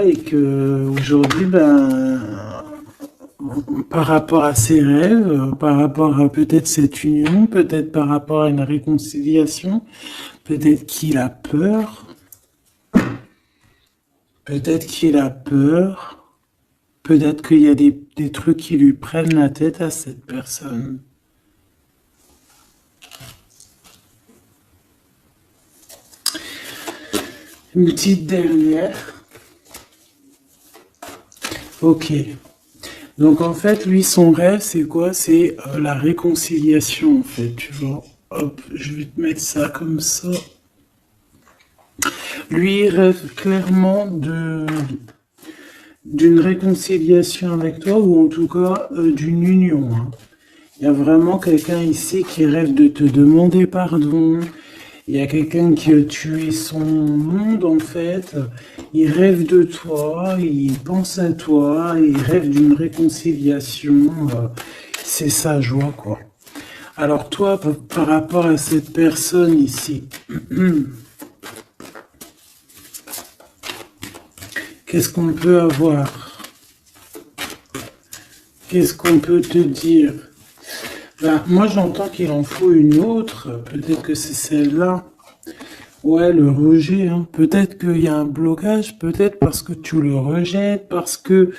et que aujourd'hui, ben, par rapport à ses rêves, par rapport à peut-être cette union, peut-être par rapport à une réconciliation, peut-être qu'il a peur, peut-être qu'il a peur, peut-être qu'il y a des trucs qui lui prennent la tête à cette personne. Une petite dernière. Ok. Donc en fait, lui, son rêve, c'est quoi? C'est la réconciliation, en fait, tu vois. Hop, je vais te mettre ça comme ça. Lui, il rêve clairement d'une réconciliation avec toi, ou en tout cas d'une union, hein. Il y a vraiment quelqu'un ici qui rêve de te demander pardon. Il y a quelqu'un qui a tué son monde, en fait. Il rêve de toi, il pense à toi, il rêve d'une réconciliation. C'est sa joie, quoi. Alors toi, par rapport à cette personne ici, qu'est-ce qu'on peut avoir? Qu'est-ce qu'on peut te dire? Ben, moi, j'entends qu'il en faut une autre. Peut-être que c'est celle-là. Ouais, le rejet, hein. Peut-être qu'il y a un blocage, peut-être parce que tu le rejettes, parce que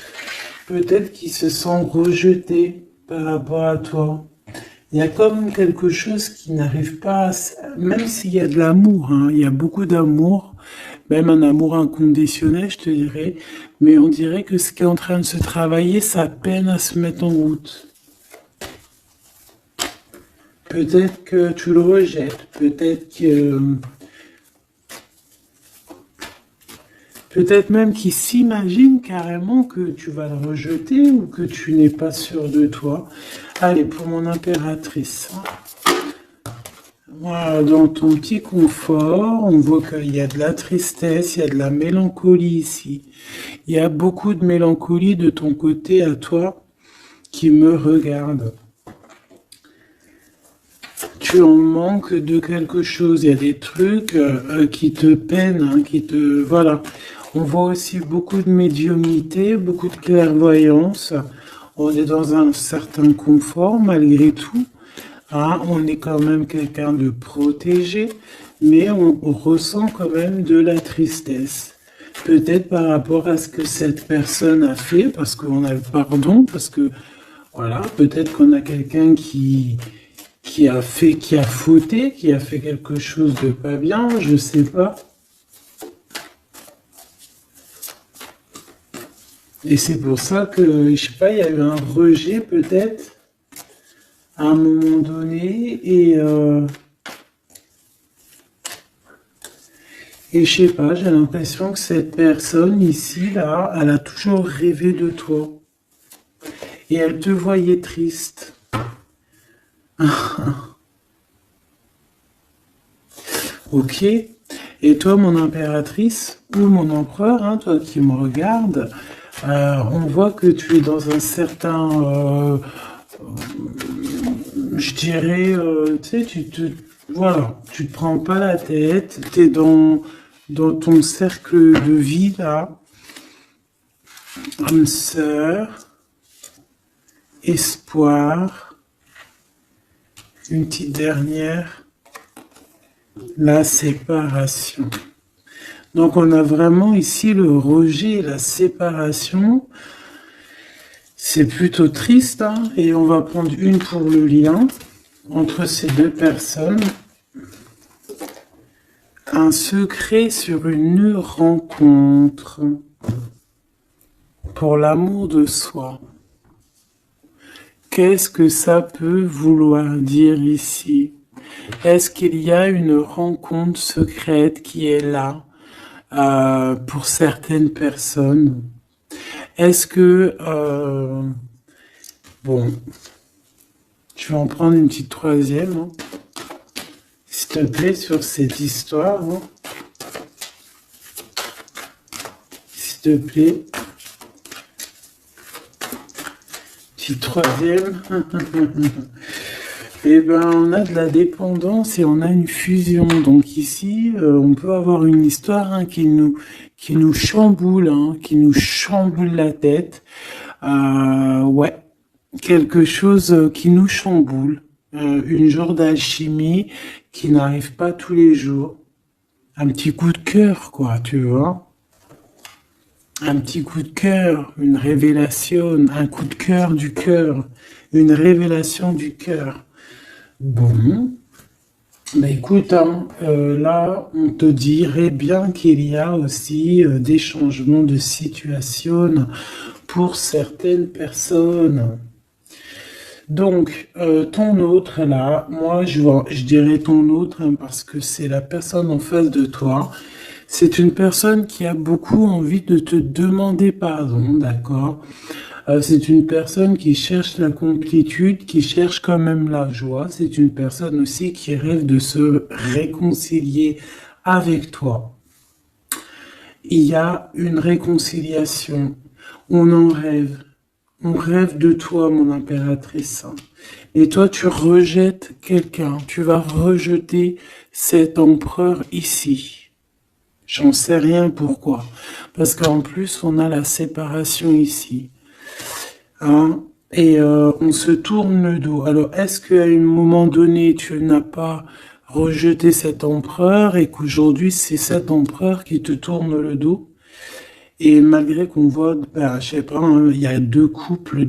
peut-être qu'il se sent rejeté par rapport à toi. Il y a comme quelque chose qui n'arrive pas, même s'il y a de l'amour, hein, il y a beaucoup d'amour, même un amour inconditionnel, je te dirais, mais on dirait que ce qui est en train de se travailler, ça peine à se mettre en route. Peut-être que tu le rejettes, peut-être même qu'il s'imagine carrément que tu vas le rejeter ou que tu n'es pas sûr de toi. Allez, pour mon impératrice. Voilà, dans ton petit confort, on voit qu'il y a de la tristesse, il y a de la mélancolie ici. Il y a beaucoup de mélancolie de ton côté à toi qui me regarde. Tu en manques de quelque chose. Il y a des trucs qui te peinent, hein, voilà. On voit aussi beaucoup de médiumnité, beaucoup de clairvoyance. On est dans un certain confort malgré tout. Hein, on est quand même quelqu'un de protégé, mais on ressent quand même de la tristesse. Peut-être par rapport à ce que cette personne a fait, parce qu'on a le pardon, parce que voilà, peut-être qu'on a quelqu'un qui a fauté, qui a fait quelque chose de pas bien, je sais pas. Et c'est pour ça que, je sais pas, il y a eu un rejet peut-être à un moment donné et je sais pas, j'ai l'impression que cette personne ici, là, elle a toujours rêvé de toi. Et elle te voyait triste. Ok. Et toi, mon impératrice, ou mon empereur, hein, toi qui me regardes, on voit que tu es dans un certain, je dirais, tu sais, voilà, tu te prends pas la tête, tu es dans ton cercle de vie, là, âme sœur, espoir, une petite dernière, la séparation. Donc on a vraiment ici le rejet et la séparation. C'est plutôt triste, hein, et on va prendre une pour le lien entre ces deux personnes. Un secret sur une rencontre pour l'amour de soi. Qu'est-ce que ça peut vouloir dire ici? Est-ce qu'il y a une rencontre secrète qui est là pour certaines personnes? Est-ce que... bon, je vais en prendre une petite troisième, hein, s'il te plaît, sur cette histoire. Hein. S'il te plaît. Petite troisième. Eh ben, on a de la dépendance et on a une fusion. Donc ici, on peut avoir une histoire, hein, qui qui nous chamboule, hein, qui nous chamboule la tête. Ouais, quelque chose qui nous chamboule. Une genre d'alchimie qui n'arrive pas tous les jours. Un petit coup de cœur, quoi, tu vois. Un petit coup de cœur, une révélation, un coup de cœur, une révélation du cœur. Bon, bah écoute, hein, là, on te dirait bien qu'il y a aussi des changements de situation pour certaines personnes. Donc, ton autre, là, moi, je dirais ton autre, hein, parce que c'est la personne en face de toi. C'est une personne qui a beaucoup envie de te demander pardon, d'accord? C'est une personne qui cherche la complétude, qui cherche quand même la joie. C'est une personne aussi qui rêve de se réconcilier avec toi. Il y a une réconciliation. On en rêve. On rêve de toi, mon impératrice. Et toi, tu rejettes quelqu'un. Tu vas rejeter cet empereur ici. J'en sais rien pourquoi. Parce qu'en plus, on a la séparation ici. Hein? Et on se tourne le dos. Alors, est-ce qu'à un moment donné, tu n'as pas rejeté cet empereur et qu'aujourd'hui, c'est cet empereur qui te tourne le dos? Et malgré qu'on voit, ben, je sais pas, hein, il y a deux couples,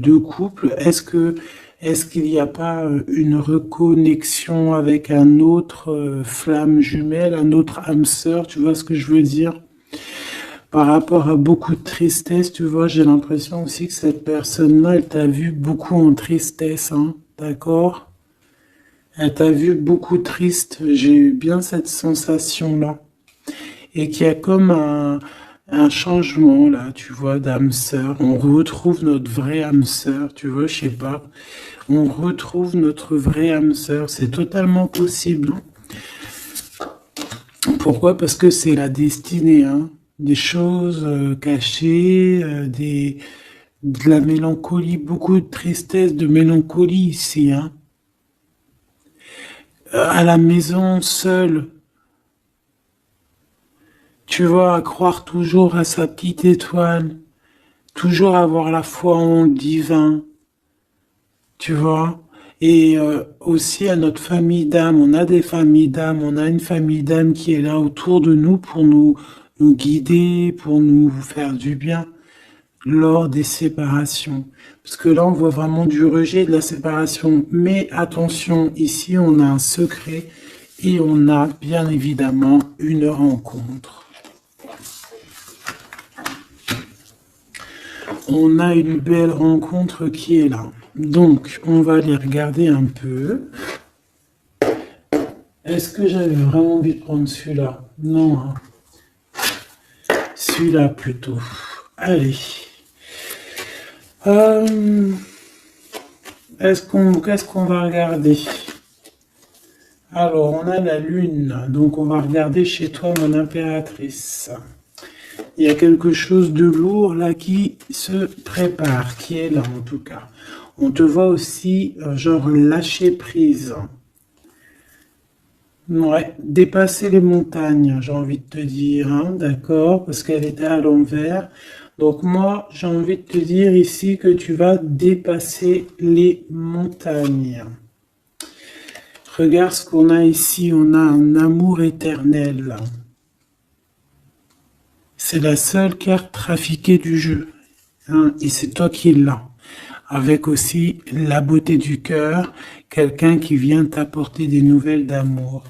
est-ce qu'il n'y a pas une reconnexion avec un autre flamme jumelle, un autre âme sœur, tu vois ce que je veux dire? Par rapport à beaucoup de tristesse, tu vois, j'ai l'impression aussi que cette personne-là, elle t'a vu beaucoup en tristesse, hein, d'accord? Elle t'a vu beaucoup triste, j'ai eu bien cette sensation-là. Et qu'il y a comme un changement là, tu vois, d'âme sœur. On retrouve notre vraie âme sœur, tu vois, je sais pas. On retrouve notre vraie âme sœur, c'est totalement possible. Pourquoi? Parce que c'est la destinée, hein. Des choses cachées, de la mélancolie, beaucoup de tristesse, de mélancolie ici, hein. À la maison, seule, tu vois, à croire toujours à sa petite étoile, toujours avoir la foi en le divin, tu vois. Et aussi à notre famille d'âme, on a des familles d'âme, on a une famille d'âme qui est là autour de nous pour nous guider, pour nous faire du bien lors des séparations. Parce que là, on voit vraiment du rejet de la séparation. Mais attention, ici, on a un secret et on a bien évidemment une rencontre. On a une belle rencontre qui est là. Donc, on va aller regarder un peu. Est-ce que j'avais vraiment envie de prendre celui-là? Non, hein. Celui-là plutôt. Allez. Qu'est-ce qu'on va regarder? Alors, on a la lune. Donc, on va regarder chez toi, mon impératrice. Il y a quelque chose de lourd là qui se prépare, qui est là en tout cas. On te voit aussi, genre, lâcher prise. Ouais, dépasser les montagnes, j'ai envie de te dire, hein, d'accord, parce qu'elle était à l'envers. Donc moi, j'ai envie de te dire ici que tu vas dépasser les montagnes. Regarde ce qu'on a ici, on a un amour éternel. C'est la seule carte trafiquée du jeu, hein, et c'est toi qui l'as. Avec aussi la beauté du cœur, quelqu'un qui vient t'apporter des nouvelles d'amour.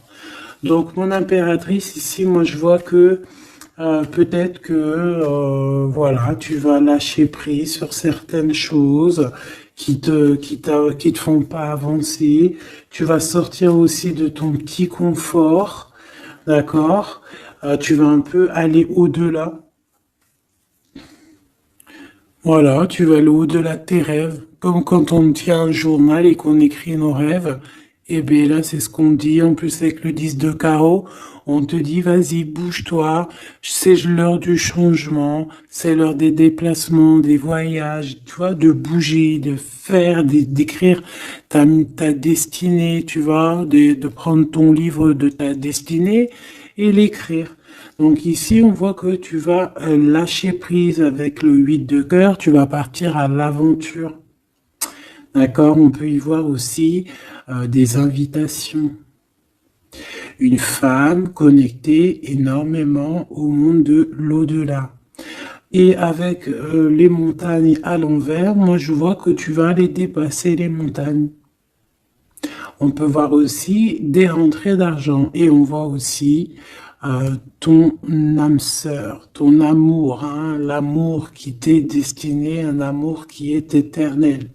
Donc mon impératrice ici, moi je vois que peut-être que voilà, tu vas lâcher prise sur certaines choses qui te font pas avancer. Tu vas sortir aussi de ton petit confort, d'accord? Tu vas un peu aller au-delà. Voilà, tu vas aller au-delà de tes rêves. Comme quand on tient un journal et qu'on écrit nos rêves. Et bien là, c'est ce qu'on dit. En plus, avec le 10 de carreau, on te dit, vas-y, bouge-toi. C'est l'heure du changement. C'est l'heure des déplacements, des voyages. Tu vois, de bouger, de faire, d'écrire ta destinée, tu vois, de prendre ton livre de ta destinée et l'écrire. Donc ici, on voit que tu vas lâcher prise avec le 8 de cœur, tu vas partir à l'aventure. D'accord? On peut y voir aussi des invitations. Une femme connectée énormément au monde de l'au-delà. Et avec les montagnes à l'envers, moi je vois que tu vas aller dépasser les montagnes. On peut voir aussi des rentrées d'argent et on voit aussi ton âme sœur, ton amour, hein, l'amour qui t'est destiné, un amour qui est éternel.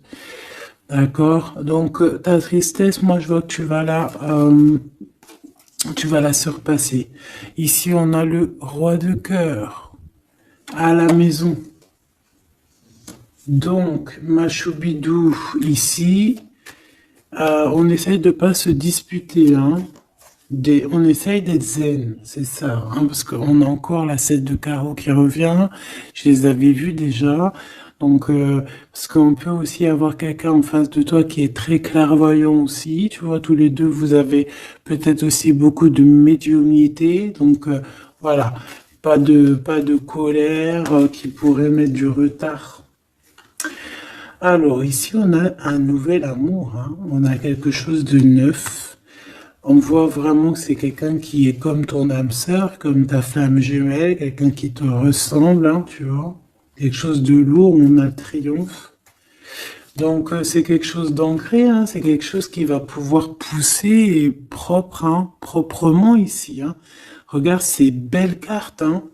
D'accord? Donc ta tristesse, moi je vois que tu vas la surpasser. Ici on a le roi de cœur à la maison. Donc ma choubidou ici, on essaye de pas se disputer, hein. On essaye d'être zen, c'est ça, hein, parce qu'on a encore la 7 de carreau qui revient. Je les avais vus déjà. Donc, parce qu'on peut aussi avoir quelqu'un en face de toi qui est très clairvoyant aussi. Tu vois, tous les deux, vous avez peut-être aussi beaucoup de médiumnité. Donc, voilà, pas de colère qui pourrait mettre du retard. Alors, ici, on a un nouvel amour, hein. On a quelque chose de neuf. On voit vraiment que c'est quelqu'un qui est comme ton âme sœur, comme ta flamme jumelle, quelqu'un qui te ressemble, hein, tu vois. Quelque chose de lourd, on a le triomphe. Donc, c'est quelque chose d'ancré, hein, c'est quelque chose qui va pouvoir pousser et propre, hein, proprement ici, hein. Regarde ces belles cartes, hein.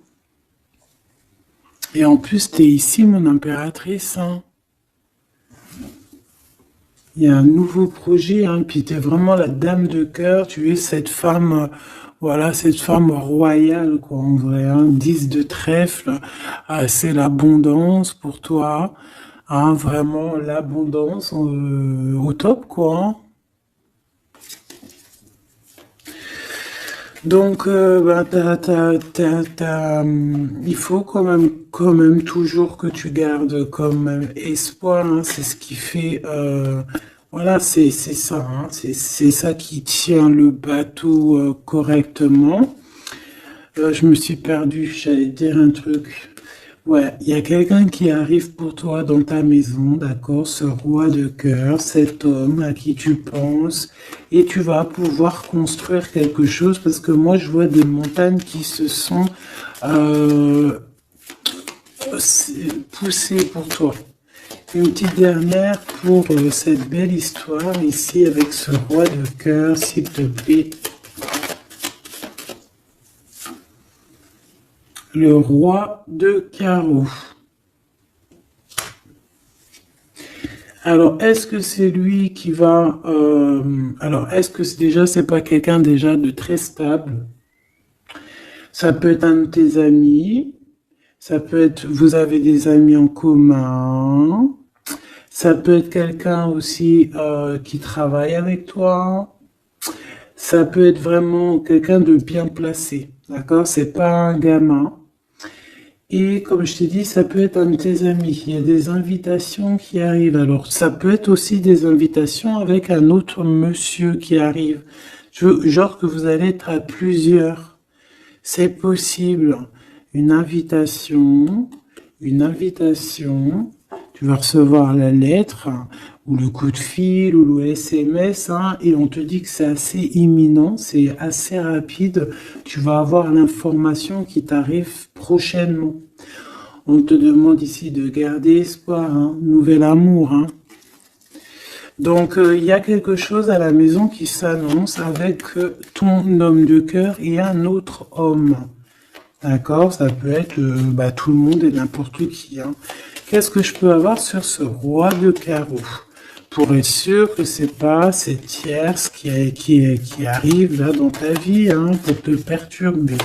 Et en plus, t'es ici, mon impératrice, hein. Il y a un nouveau projet, hein, puis tu es vraiment la dame de cœur, tu es cette femme, voilà, cette femme royale, quoi, en vrai, hein, 10 de trèfle, c'est l'abondance pour toi, hein, vraiment l'abondance au top, quoi, hein. Donc, il faut quand même toujours que tu gardes comme même espoir, hein, c'est ce qui fait, voilà, c'est ça, hein, c'est ça qui tient le bateau correctement. Je me suis perdu, j'allais dire un truc. Ouais, il y a quelqu'un qui arrive pour toi dans ta maison, d'accord, ce roi de cœur, cet homme à qui tu penses, et tu vas pouvoir construire quelque chose parce que moi je vois des montagnes qui se sont poussées pour toi. Une petite dernière pour cette belle histoire ici avec ce roi de cœur, s'il te plaît. Le roi de carreau. Alors, est-ce que c'est lui qui va... alors, est-ce que c'est pas quelqu'un déjà de très stable? Ça peut être un de tes amis. Ça peut être... Vous avez des amis en commun. Ça peut être quelqu'un aussi qui travaille avec toi. Ça peut être vraiment quelqu'un de bien placé. D'accord? C'est pas un gamin. Et comme je t'ai dit, ça peut être un de tes amis. Il y a des invitations qui arrivent. Alors, ça peut être aussi des invitations avec un autre monsieur qui arrive. Genre que vous allez être à plusieurs. C'est possible. Une invitation. Tu vas recevoir la lettre, hein, ou le coup de fil, ou le SMS, hein, et on te dit que c'est assez imminent, c'est assez rapide. Tu vas avoir l'information qui t'arrive prochainement. On te demande ici de garder espoir, hein, nouvel amour, hein. Donc, il y a quelque chose à la maison qui s'annonce avec ton homme de cœur et un autre homme. D'accord? Ça peut être tout le monde et n'importe qui, hein. Qu'est-ce que je peux avoir sur ce roi de carreau? Pour être sûr que c'est pas cette tierce qui arrive là dans ta vie, hein, pour te perturber.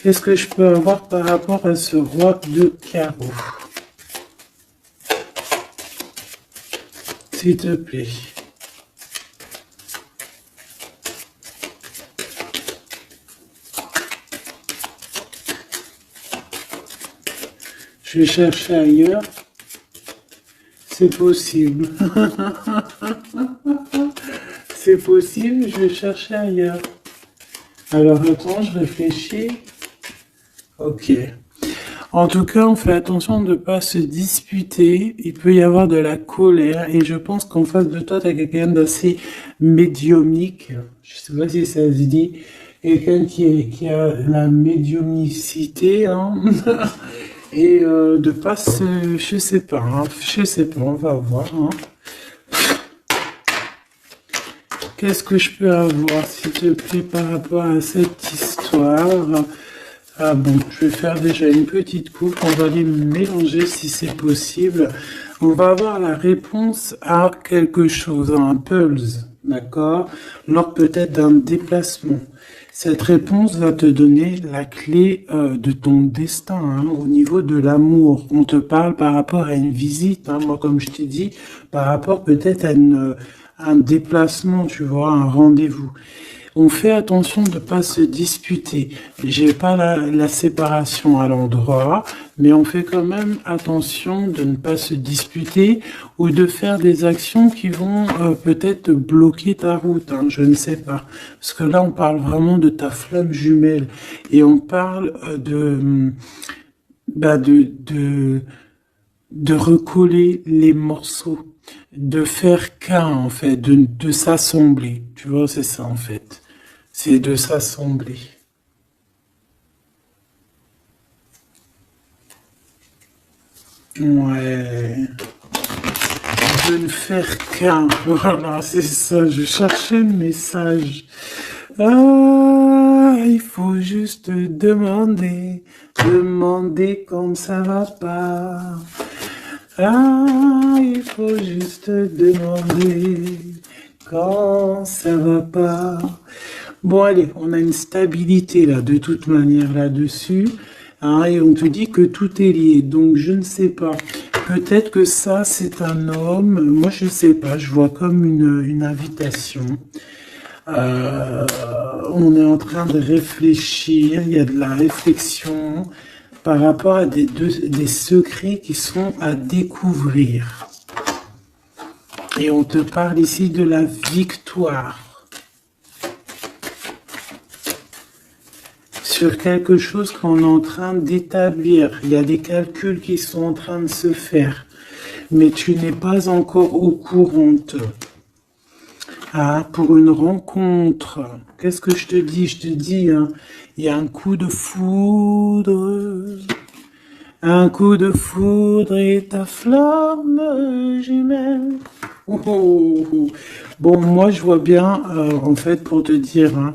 Qu'est-ce que je peux avoir par rapport à ce roi de carreau? S'il te plaît. Je vais chercher ailleurs. C'est possible. C'est possible, je vais chercher ailleurs. Alors attends, je réfléchis. Ok. En tout cas, on fait attention de ne pas se disputer. Il peut y avoir de la colère. Et je pense qu'en face de toi, tu as quelqu'un d'assez médiumnique. Je sais pas si ça se dit. Quelqu'un qui a la médiumnicité, hein. Et de pas se... Je sais pas, hein. Je sais pas, on va voir, hein. Qu'est-ce que je peux avoir, s'il te plaît, par rapport à cette histoire? Ah bon, je vais faire déjà une petite coupe, on va les mélanger si c'est possible. On va avoir la réponse à quelque chose, à un pulse, d'accord? Lors peut-être d'un déplacement. Cette réponse va te donner la clé de ton destin, hein, au niveau de l'amour. On te parle par rapport à une visite, hein, moi comme je t'ai dit, par rapport peut-être à un déplacement, tu vois, un rendez-vous. On fait attention de ne pas se disputer. J'ai pas la séparation à l'endroit, mais on fait quand même attention de ne pas se disputer ou de faire des actions qui vont peut-être bloquer ta route, hein, je ne sais pas. Parce que là, on parle vraiment de ta flamme jumelle et on parle bah de recoller les morceaux, de faire qu'un en fait, de s'assembler. Tu vois, c'est ça en fait. C'est de s'assembler. Ouais. De ne faire qu'un. Voilà, c'est ça. Je cherchais le message. Ah, il faut juste demander. Demander comme ça va pas. Ah, il faut juste demander quand ça va pas. Bon, allez, on a une stabilité là, de toute manière là-dessus. Hein, et on te dit que tout est lié. Donc, je ne sais pas. Peut-être que ça, c'est un homme. Moi, je sais pas. Je vois comme une invitation. Euh, on est en train de réfléchir. Il y a de la réflexion par rapport à des secrets qui sont à découvrir. Et on te parle ici de la victoire sur quelque chose qu'on est en train d'établir. Il y a des calculs qui sont en train de se faire, mais tu n'es pas encore au courant. Ah, pour une rencontre, qu'est-ce que je te dis? Je te dis, hein, il y a un coup de foudre. Un coup de foudre et ta flamme jumelle. Oh, oh, oh. Bon, moi je vois bien, en fait, pour te dire, hein,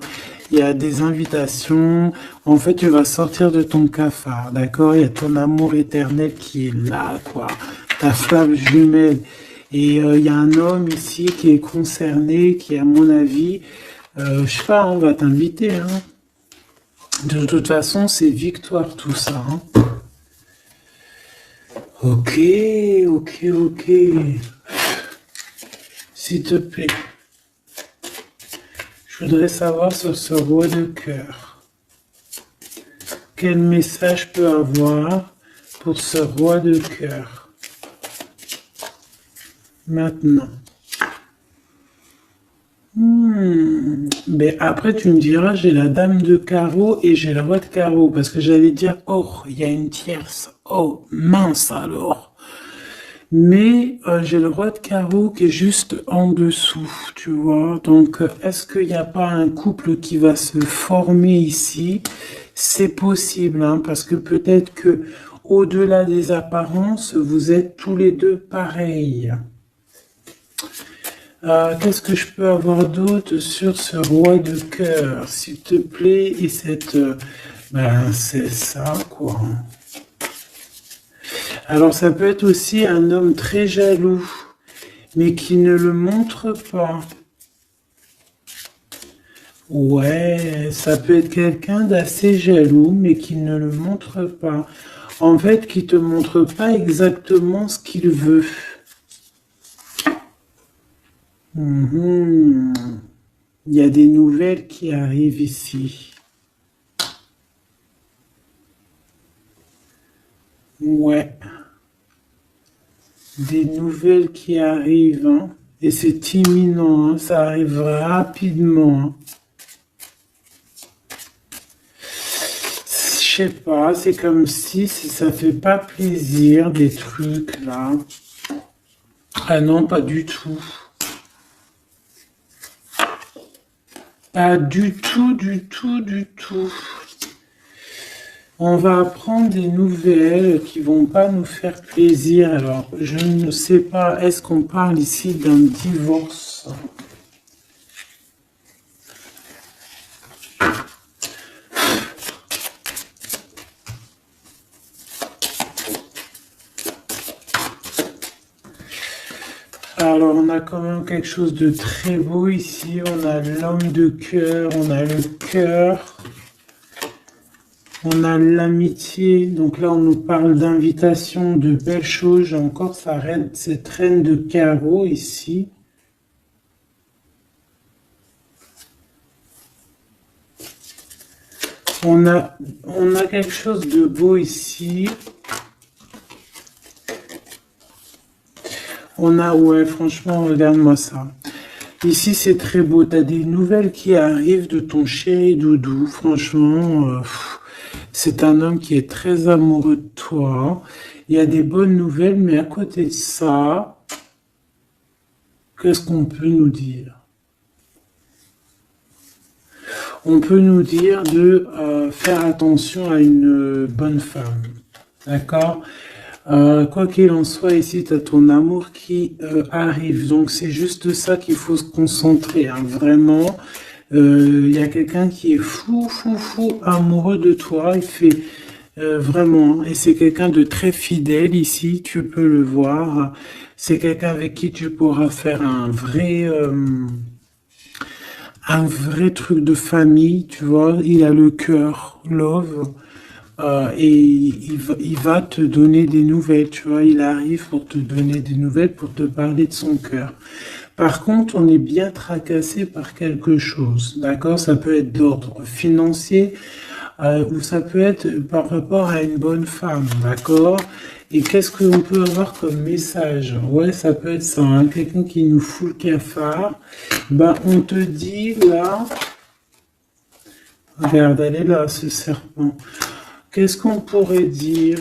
il y a des invitations. En fait, tu vas sortir de ton cafard, d'accord? Il y a ton amour éternel qui est là, quoi. Ta flamme jumelle. Et il y a un homme ici qui est concerné, qui, à mon avis, je sais pas, on va t'inviter, hein. De toute façon, c'est victoire tout ça, hein. Ok, ok, ok. S'il te plaît, je voudrais savoir sur ce roi de cœur. Quel message peut avoir pour ce roi de cœur? Maintenant. Mais après, tu me diras, j'ai la dame de carreau et j'ai le roi de carreau. Parce que j'allais dire, oh, il y a une tierce. Oh, mince alors. Mais j'ai le roi de carreau qui est juste en dessous, tu vois. Donc, est-ce qu'il n'y a pas un couple qui va se former ici? C'est possible, hein, parce que peut-être que au-delà des apparences, vous êtes tous les deux pareils. Qu'est-ce que je peux avoir d'autre sur ce roi de cœur, s'il te plaît? Et cette... ben, c'est ça, quoi. Alors, ça peut être aussi un homme très jaloux, mais qui ne le montre pas. Ouais, ça peut être quelqu'un d'assez jaloux, mais qui ne le montre pas. En fait, qui te montre pas exactement ce qu'il veut. Mhm. Il y a des nouvelles qui arrivent ici. Ouais, des nouvelles qui arrivent, hein. Et c'est imminent, hein. Ça arrive rapidement, hein. Je sais pas, c'est comme si ça fait pas plaisir des trucs là. Ah non, pas du tout. Pas du tout, du tout, du tout. On va apprendre des nouvelles qui vont pas nous faire plaisir. Alors, je ne sais pas, est-ce qu'on parle ici d'un divorce? Alors, on a quand même quelque chose de très beau ici. On a l'homme de cœur, on a le cœur, on a l'amitié. Donc là, on nous parle d'invitation, de belles choses. J'ai encore cette reine de carreau ici. On a quelque chose de beau ici. Ouais, franchement, regarde-moi ça. Ici, c'est très beau. Tu as des nouvelles qui arrivent de ton chéri doudou. Franchement, c'est un homme qui est très amoureux de toi. Il y a des bonnes nouvelles, mais à côté de ça, qu'est-ce qu'on peut nous dire? On peut nous dire de faire attention à une bonne femme. D'accord? Quoi qu'il en soit, ici, tu as ton amour qui arrive. Donc, c'est juste ça qu'il faut se concentrer. Hein. Vraiment, il y a quelqu'un qui est fou, fou, fou amoureux de toi. Il fait vraiment. Et c'est quelqu'un de très fidèle ici. Tu peux le voir. C'est quelqu'un avec qui tu pourras faire un vrai truc de famille. Tu vois, il a le cœur, love. Et il va te donner des nouvelles, tu vois, il arrive pour te donner des nouvelles, pour te parler de son cœur. Par contre, on est bien tracassé par quelque chose, d'accord? Ça peut être d'ordre financier, ou ça peut être par rapport à une bonne femme, d'accord? Et qu'est-ce qu'on peut avoir comme message? Ouais, ça peut être ça, hein, quelqu'un qui nous fout le cafard. Ben, on te dit là, regarde, elle est là, ce serpent. Qu'est-ce qu'on pourrait dire?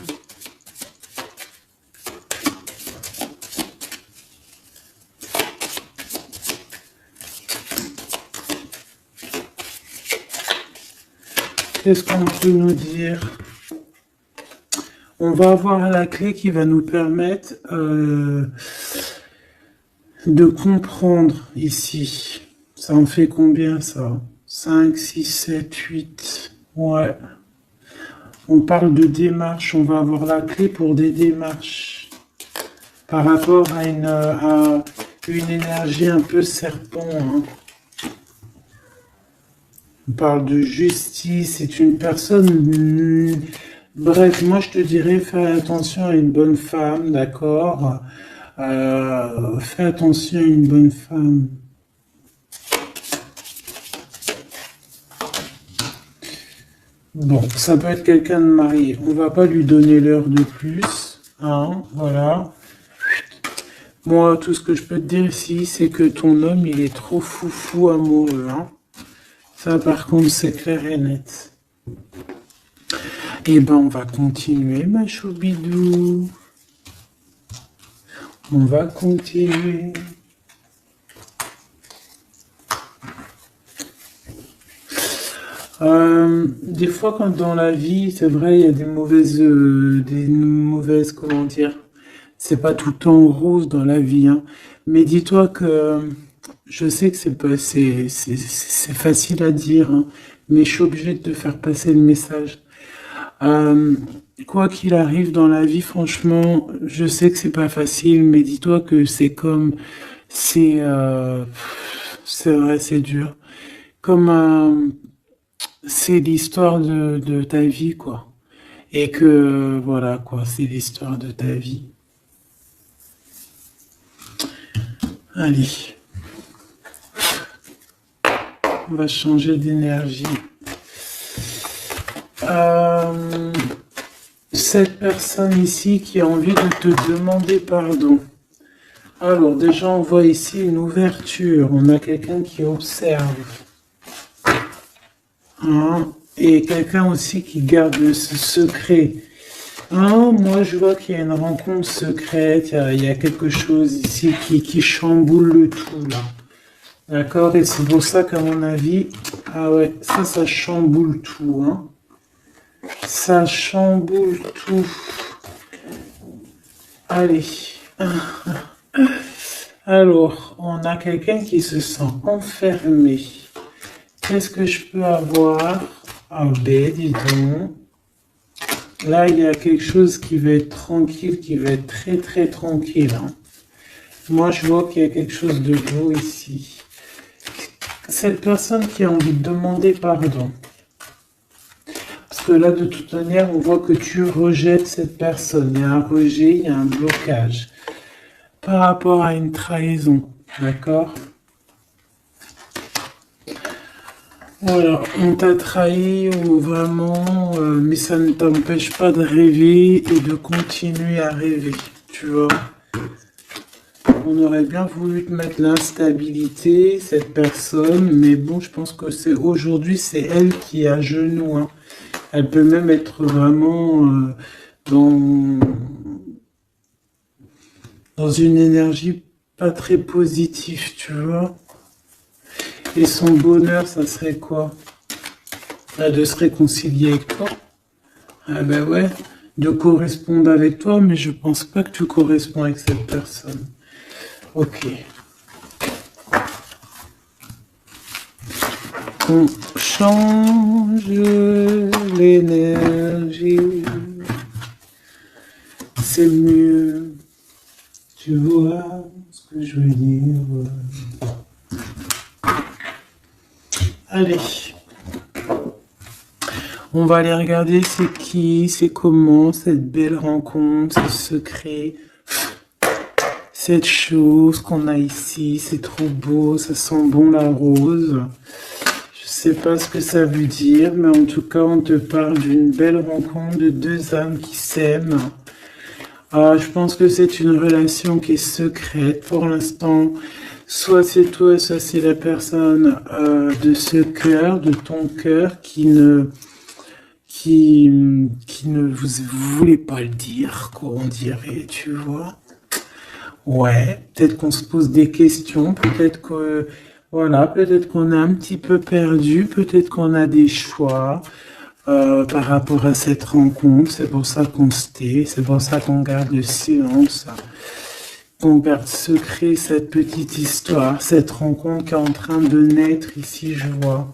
Qu'est-ce qu'on peut nous dire? On va avoir la clé qui va nous permettre de comprendre ici. Ça en fait combien ça? 5, 6, 7, 8. Ouais. On parle de démarche, on va avoir la clé pour des démarches par rapport à une énergie un peu serpent. Hein. On parle de justice, c'est une personne... Bref, moi je te dirais, fais attention à une bonne femme, d'accord? Fais attention à une bonne femme. Bon, ça peut être quelqu'un de marié. On va pas lui donner l'heure de plus. Hein, voilà. Moi, tout ce que je peux te dire ici, c'est que ton homme, il est trop foufou amoureux. Hein. Ça, par contre, c'est clair et net. Eh ben, on va continuer, ma choubidou. On va continuer. Des fois, quand dans la vie, c'est vrai, il y a des mauvaises, comment dire, c'est pas tout le temps rose dans la vie, hein. Mais dis-toi que je sais que c'est facile à dire, hein, mais je suis obligé de te faire passer le message. Euh, Quoi qu'il arrive dans la vie, franchement, je sais que c'est pas facile, mais dis-toi que c'est, euh, c'est vrai, c'est dur. Comme c'est l'histoire de ta vie, quoi. Et que, voilà, quoi, c'est l'histoire de ta vie. Allez, on va changer d'énergie. Cette personne ici qui a envie de te demander pardon. Alors, déjà, on voit ici une ouverture. On a quelqu'un qui observe. Hein, Et quelqu'un aussi qui garde ce secret. Ah, moi, je vois qu'il y a une rencontre secrète, il y a quelque chose ici qui chamboule le tout, là. D'accord? Et c'est pour ça qu'à mon avis, ah ouais, ça chamboule tout, hein. Ça chamboule tout. Allez. Alors, on a quelqu'un qui se sent enfermé. Qu'est-ce que je peux avoir? Ah ben, dis donc. Là, il y a quelque chose qui va être tranquille, qui va être très très tranquille, hein. Moi, je vois qu'il y a quelque chose de beau ici. Cette personne qui a envie de demander pardon. Parce que là, de toute manière, on voit que tu rejettes cette personne. Il y a un rejet, il y a un blocage. Par rapport à une trahison. D'accord? Voilà, on t'a trahi ou vraiment, mais ça ne t'empêche pas de rêver et de continuer à rêver. Tu vois? On aurait bien voulu te mettre l'instabilité, cette personne, mais bon, je pense que c'est aujourd'hui, c'est elle qui est à genoux, hein. Elle peut même être vraiment dans, dans une énergie pas très positive, tu vois. Et son bonheur, ça serait quoi? De se réconcilier avec toi. Ah ben ouais, de correspondre avec toi, mais je pense pas que tu corresponds avec cette personne. Ok. On change l'énergie. C'est mieux. Tu vois ce que je veux dire. Allez. On va aller regarder c'est qui, c'est comment, cette belle rencontre, ce secret. Cette chose qu'on a ici, c'est trop beau, ça sent bon la rose. Je sais pas ce que ça veut dire, mais en tout cas, on te parle d'une belle rencontre de deux âmes qui s'aiment. Ah, je pense que c'est une relation qui est secrète pour l'instant. Soit c'est toi, soit c'est la personne de ce cœur, de ton cœur, qui ne vous voulez pas le dire, quoi, on dirait, tu vois. Ouais, peut-être qu'on se pose des questions, peut-être que, voilà, peut-être qu'on est un petit peu perdu, peut-être qu'on a des choix par rapport à cette rencontre. C'est pour ça qu'on se tait, c'est pour ça qu'on garde le silence, qu'on garde secret cette petite histoire, cette rencontre qui est en train de naître ici, je vois.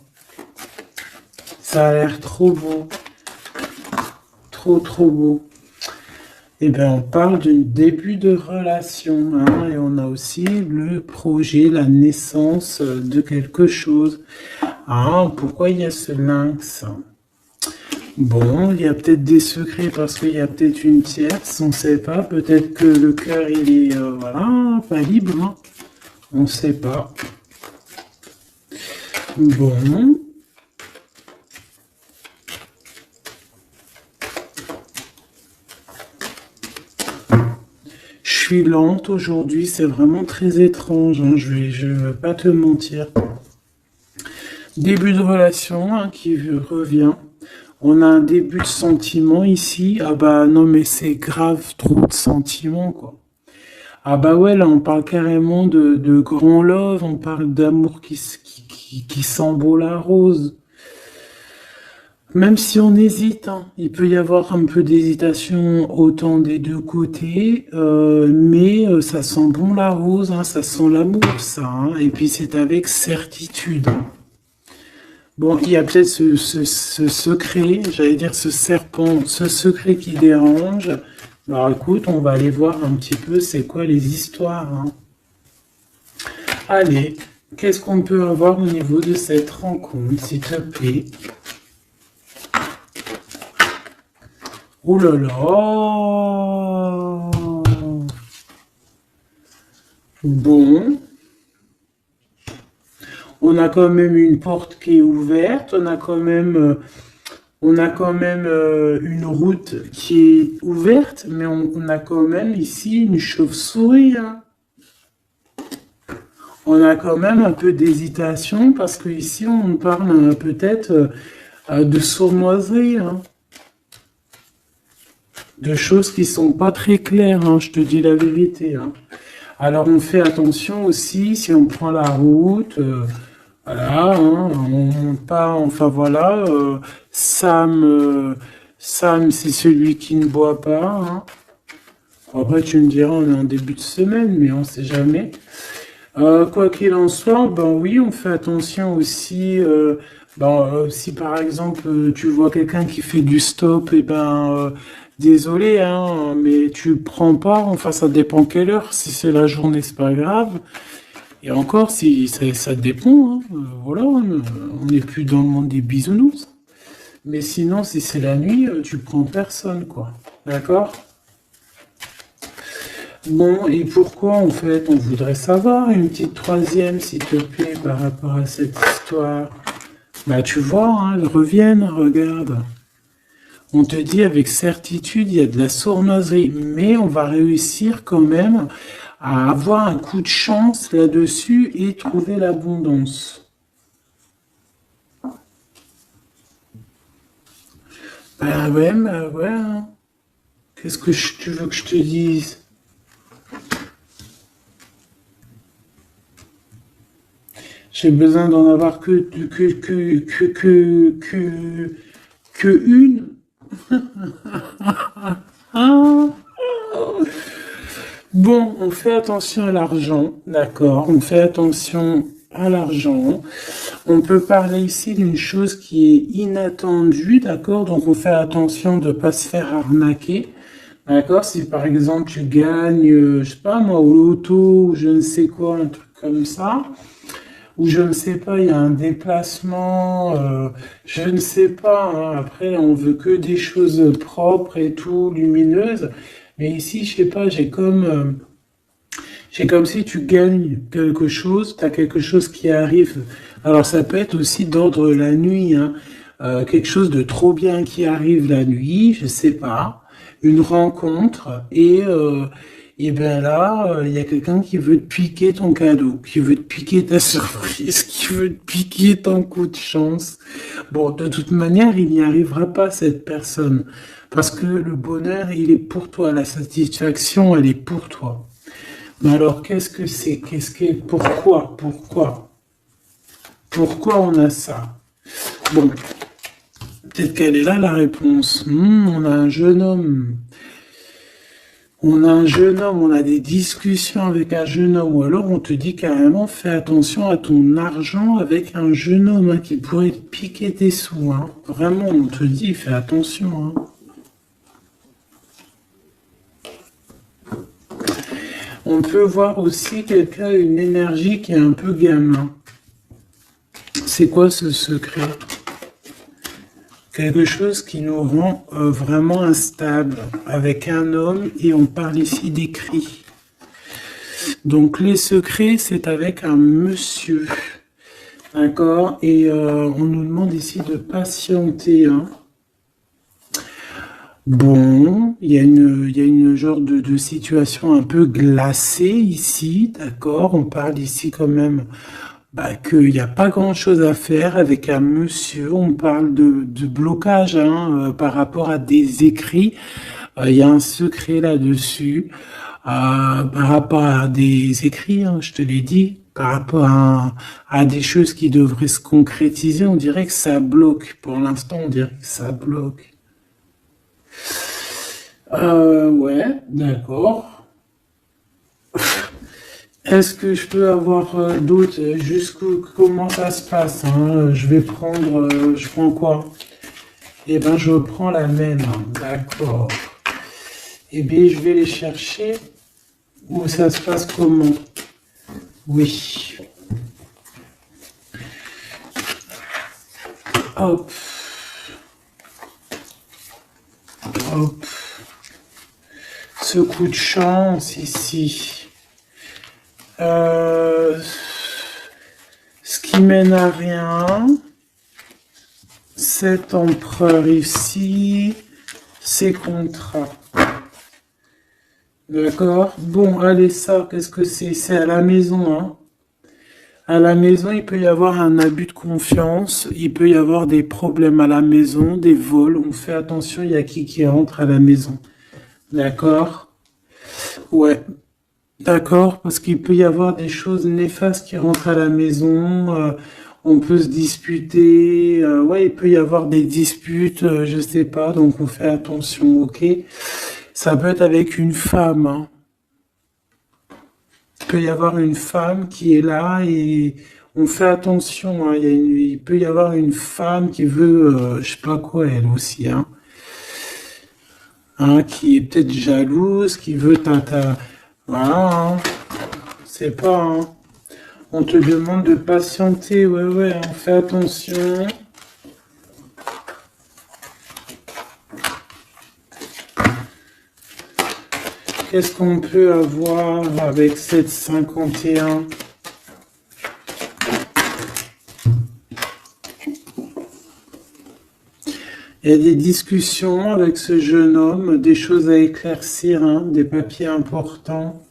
Ça a l'air trop beau, trop beau. Eh bien, on parle d'un début de relation, hein, et on a aussi le projet, la naissance de quelque chose. Ah, pourquoi il y a ce lynx? Bon, il y a peut-être des secrets parce qu'il y a peut-être une tierce, on ne sait pas. Peut-être que le cœur, il est, voilà, pas libre, hein. On ne sait pas. Bon. Je suis lente aujourd'hui, c'est vraiment très étrange, hein, je vais pas te mentir. Début de relation, hein, qui revient. On a un début de sentiment ici. Ah bah non mais c'est grave, trop de sentiments quoi. Ah bah ouais, là on parle carrément de grand love, on parle d'amour qui sent beau la rose. Même si on hésite, hein, il peut y avoir un peu d'hésitation autant des deux côtés, mais ça sent bon la rose, hein, ça sent l'amour, ça, hein, et puis c'est avec certitude. Bon, il y a peut-être ce secret, j'allais dire ce serpent, ce secret qui dérange. Alors écoute, on va aller voir un petit peu c'est quoi les histoires, hein. Allez, qu'est-ce qu'on peut avoir au niveau de cette rencontre, s'il te plaît? Oh là là! Bon. On a quand même une porte qui est ouverte, on a quand même une route qui est ouverte, mais on a quand même ici une chauve-souris, hein. On a quand même un peu d'hésitation parce que ici on parle peut-être de sournoiserie, hein, de choses qui sont pas très claires, hein, je te dis la vérité, hein. Alors on fait attention aussi si on prend la route, voilà, hein, on monte pas, enfin voilà, Sam, Sam c'est celui qui ne boit pas, hein. Bon, après tu me diras, on est en début de semaine, mais on sait jamais. Quoi qu'il en soit, ben oui, on fait attention aussi. Si par exemple tu vois quelqu'un qui fait du stop, et désolé, hein, mais tu prends pas. Enfin, ça dépend quelle heure. Si c'est la journée, c'est pas grave. Et encore, si ça dépend, hein, voilà, on n'est plus dans le monde des bisounours. Mais sinon, si c'est la nuit, tu prends personne, quoi. D'accord? Bon, et pourquoi en fait on voudrait savoir une petite troisième, s'il te plaît, par rapport à cette histoire? Bah tu vois, hein, elles reviennent, regarde. On te dit avec certitude, il y a de la sournoiserie, mais on va réussir quand même à avoir un coup de chance là-dessus et trouver l'abondance. Bah ouais, hein. Qu'est-ce que tu veux que je te dise? J'ai besoin d'en avoir que une. Ah. Bon, on fait attention à l'argent, d'accord? On fait attention à l'argent. On peut parler ici d'une chose qui est inattendue, d'accord? Donc on fait attention de ne pas se faire arnaquer, d'accord? Si par exemple tu gagnes, je sais pas moi, au loto, ou je ne sais quoi, un truc comme ça, ou je ne sais pas, il y a un déplacement, je ne sais pas, hein. Après on veut que des choses propres et tout, lumineuses. Mais ici, je sais pas, c'est comme si tu gagnes quelque chose, tu as quelque chose qui arrive. Alors ça peut être aussi d'ordre la nuit, hein. Quelque chose de trop bien qui arrive la nuit, je sais pas, une rencontre, et ben là, il y a quelqu'un qui veut te piquer ton cadeau, qui veut te piquer ta surprise, qui veut te piquer ton coup de chance. Bon, de toute manière, il n'y arrivera pas, cette personne, parce que le bonheur, il est pour toi, la satisfaction, elle est pour toi. Mais alors, qu'est-ce que c'est? Pourquoi on a ça? Bon, peut-être qu'elle est là, la réponse. On a un jeune homme. On a un jeune homme, on a des discussions avec un jeune homme, ou alors on te dit carrément, fais attention à ton argent avec un jeune homme, hein, qui pourrait te piquer tes sous, hein. Vraiment, on te dit, fais attention, hein. On peut voir aussi quelqu'un, une énergie qui est un peu gamin. C'est quoi ce secret? Quelque chose qui nous rend vraiment instable avec un homme, et on parle ici d'écrit. Donc les secrets, c'est avec un monsieur. D'accord? Et on nous demande ici de patienter, hein. Bon, il y a une genre de situation un peu glacée ici, d'accord? On parle ici quand même, qu'il n'y a pas grand-chose à faire avec un monsieur. On parle de blocage, hein, par rapport à des écrits. Il y a un secret là-dessus, par rapport à des écrits, hein, je te l'ai dit, par rapport à des choses qui devraient se concrétiser. On dirait que ça bloque. Pour l'instant, on dirait que ça bloque. Ouais, d'accord. Est-ce que je peux avoir d'autres, comment ça se passe, hein? Je vais prendre, je prends quoi? Eh ben, je prends la même, hein. D'accord. Eh bien, je vais les chercher. Où ça se passe comment? Oui. Hop, hop. Ce coup de chance ici. Ce qui mène à rien. Cet empereur ici. Ces contrats. D'accord? Bon, allez, ça, qu'est-ce que c'est? C'est à la maison, hein? À la maison, il peut y avoir un abus de confiance, il peut y avoir des problèmes à la maison, des vols. On fait attention, il y a qui rentre à la maison. D'accord? Ouais, d'accord, parce qu'il peut y avoir des choses néfastes qui rentrent à la maison. On peut se disputer. Ouais, il peut y avoir des disputes, je sais pas. Donc on fait attention, ok? Ça peut être avec une femme, hein. Il peut y avoir une femme qui est là et on fait attention, hein. Il peut y avoir une femme qui veut, je sais pas quoi, elle aussi, hein. Hein, qui est peut-être jalouse, qui veut voilà, hein. C'est pas, hein. On te demande de patienter, ouais, ouais, hein. Fais attention. Qu'est-ce qu'on peut avoir avec cette 51? Il y a des discussions avec ce jeune homme, des choses à éclaircir, hein, des papiers importants.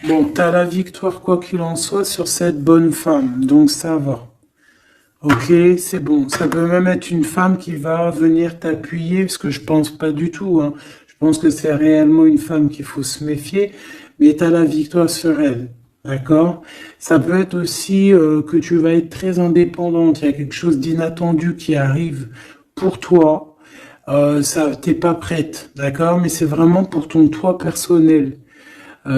Bon, t'as la victoire quoi qu'il en soit sur cette bonne femme, donc ça va. Ok, c'est bon. Ça peut même être une femme qui va venir t'appuyer, parce que je pense pas du tout, hein. Je pense que c'est réellement une femme qu'il faut se méfier, mais t'as la victoire sur elle. D'accord? Ça peut être aussi que tu vas être très indépendante. Il y a quelque chose d'inattendu qui arrive pour toi. Ça, t'es pas prête, d'accord? Mais c'est vraiment pour ton toi personnel.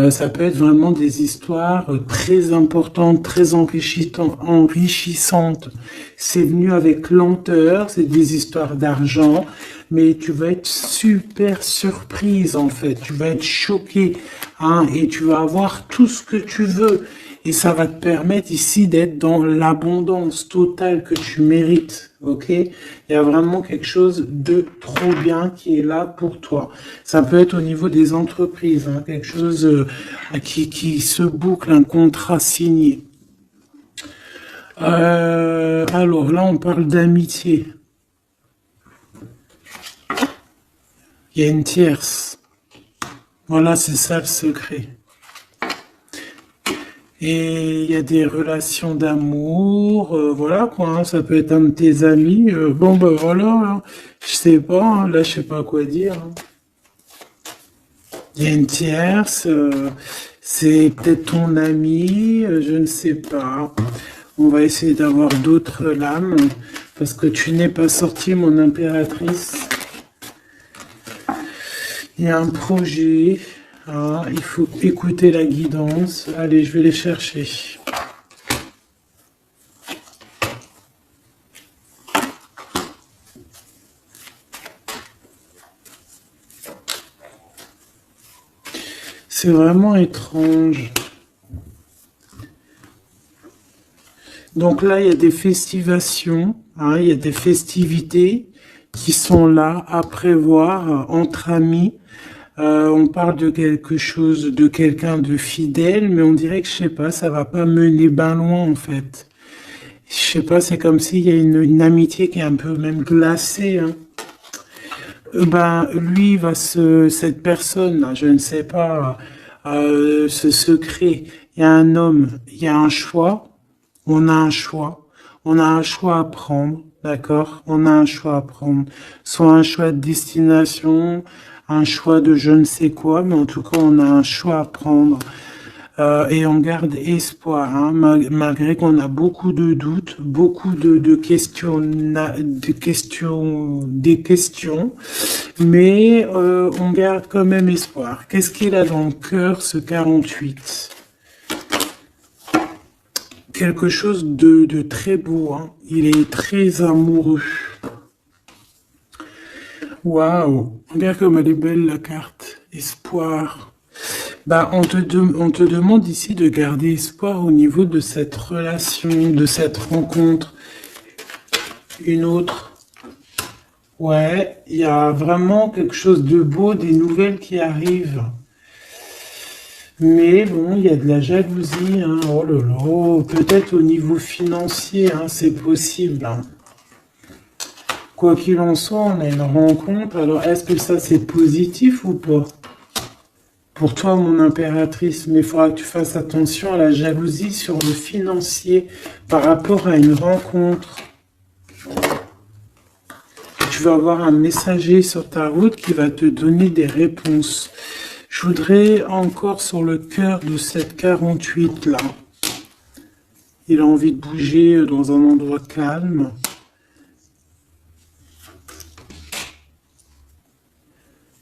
Ça peut être vraiment des histoires très importantes, très enrichissantes. C'est venu avec lenteur, c'est des histoires d'argent, mais tu vas être super surprise en fait. Tu vas être choqué, hein, et tu vas avoir tout ce que tu veux. Et ça va te permettre ici d'être dans l'abondance totale que tu mérites, ok? Il y a vraiment quelque chose de trop bien qui est là pour toi. Ça peut être au niveau des entreprises, hein, quelque chose qui se boucle, un contrat signé. Alors là, on parle d'amitié. Il y a une tierce. Voilà, c'est ça le secret. Et il y a des relations d'amour, voilà quoi, hein, ça peut être un de tes amis. Bon ben voilà, hein, je sais pas, hein, là je sais pas quoi dire, hein. Il y a une tierce, c'est peut-être ton ami, je ne sais pas. On va essayer d'avoir d'autres lames, parce que tu n'es pas sortie, mon impératrice. Il y a un projet. Ah, il faut écouter la guidance. Allez, je vais les chercher. C'est vraiment étrange. Donc là, il y a des festivations, hein, il y a des festivités qui sont là à prévoir entre amis. On parle de quelque chose, de quelqu'un de fidèle, mais on dirait que, je sais pas, ça va pas mener ben loin, en fait. Je sais pas, c'est comme s'il y a une amitié qui est un peu même glacée, hein. Ben, lui va cette personne, là, je ne sais pas, ce secret. Il y a un homme, il y a un choix, on a un choix, on a un choix à prendre, d'accord? On a un choix à prendre. Soit un choix de destination, un choix de je ne sais quoi, mais en tout cas, on a un choix à prendre. Et on garde espoir, hein, malgré qu'on a beaucoup de doutes, beaucoup de questions, des questions, mais on garde quand même espoir. Qu'est-ce qu'il a dans le cœur, ce 48? Quelque chose de très beau, hein. Il est très amoureux. Waouh, regarde comme elle est belle la carte. Espoir. Bah, on te demande ici de garder espoir au niveau de cette relation, de cette rencontre. Une autre. Ouais, il y a vraiment quelque chose de beau, des nouvelles qui arrivent. Mais bon, il y a de la jalousie, hein. Oh là là, peut-être au niveau financier, hein, c'est possible, hein. Quoi qu'il en soit, on a une rencontre. Alors, est-ce que ça, c'est positif ou pas? Pour toi, mon impératrice, mais il faudra que tu fasses attention à la jalousie sur le financier par rapport à une rencontre. Tu vas avoir un messager sur ta route qui va te donner des réponses. Je voudrais encore sur le cœur de cette 48 là. Il a envie de bouger dans un endroit calme.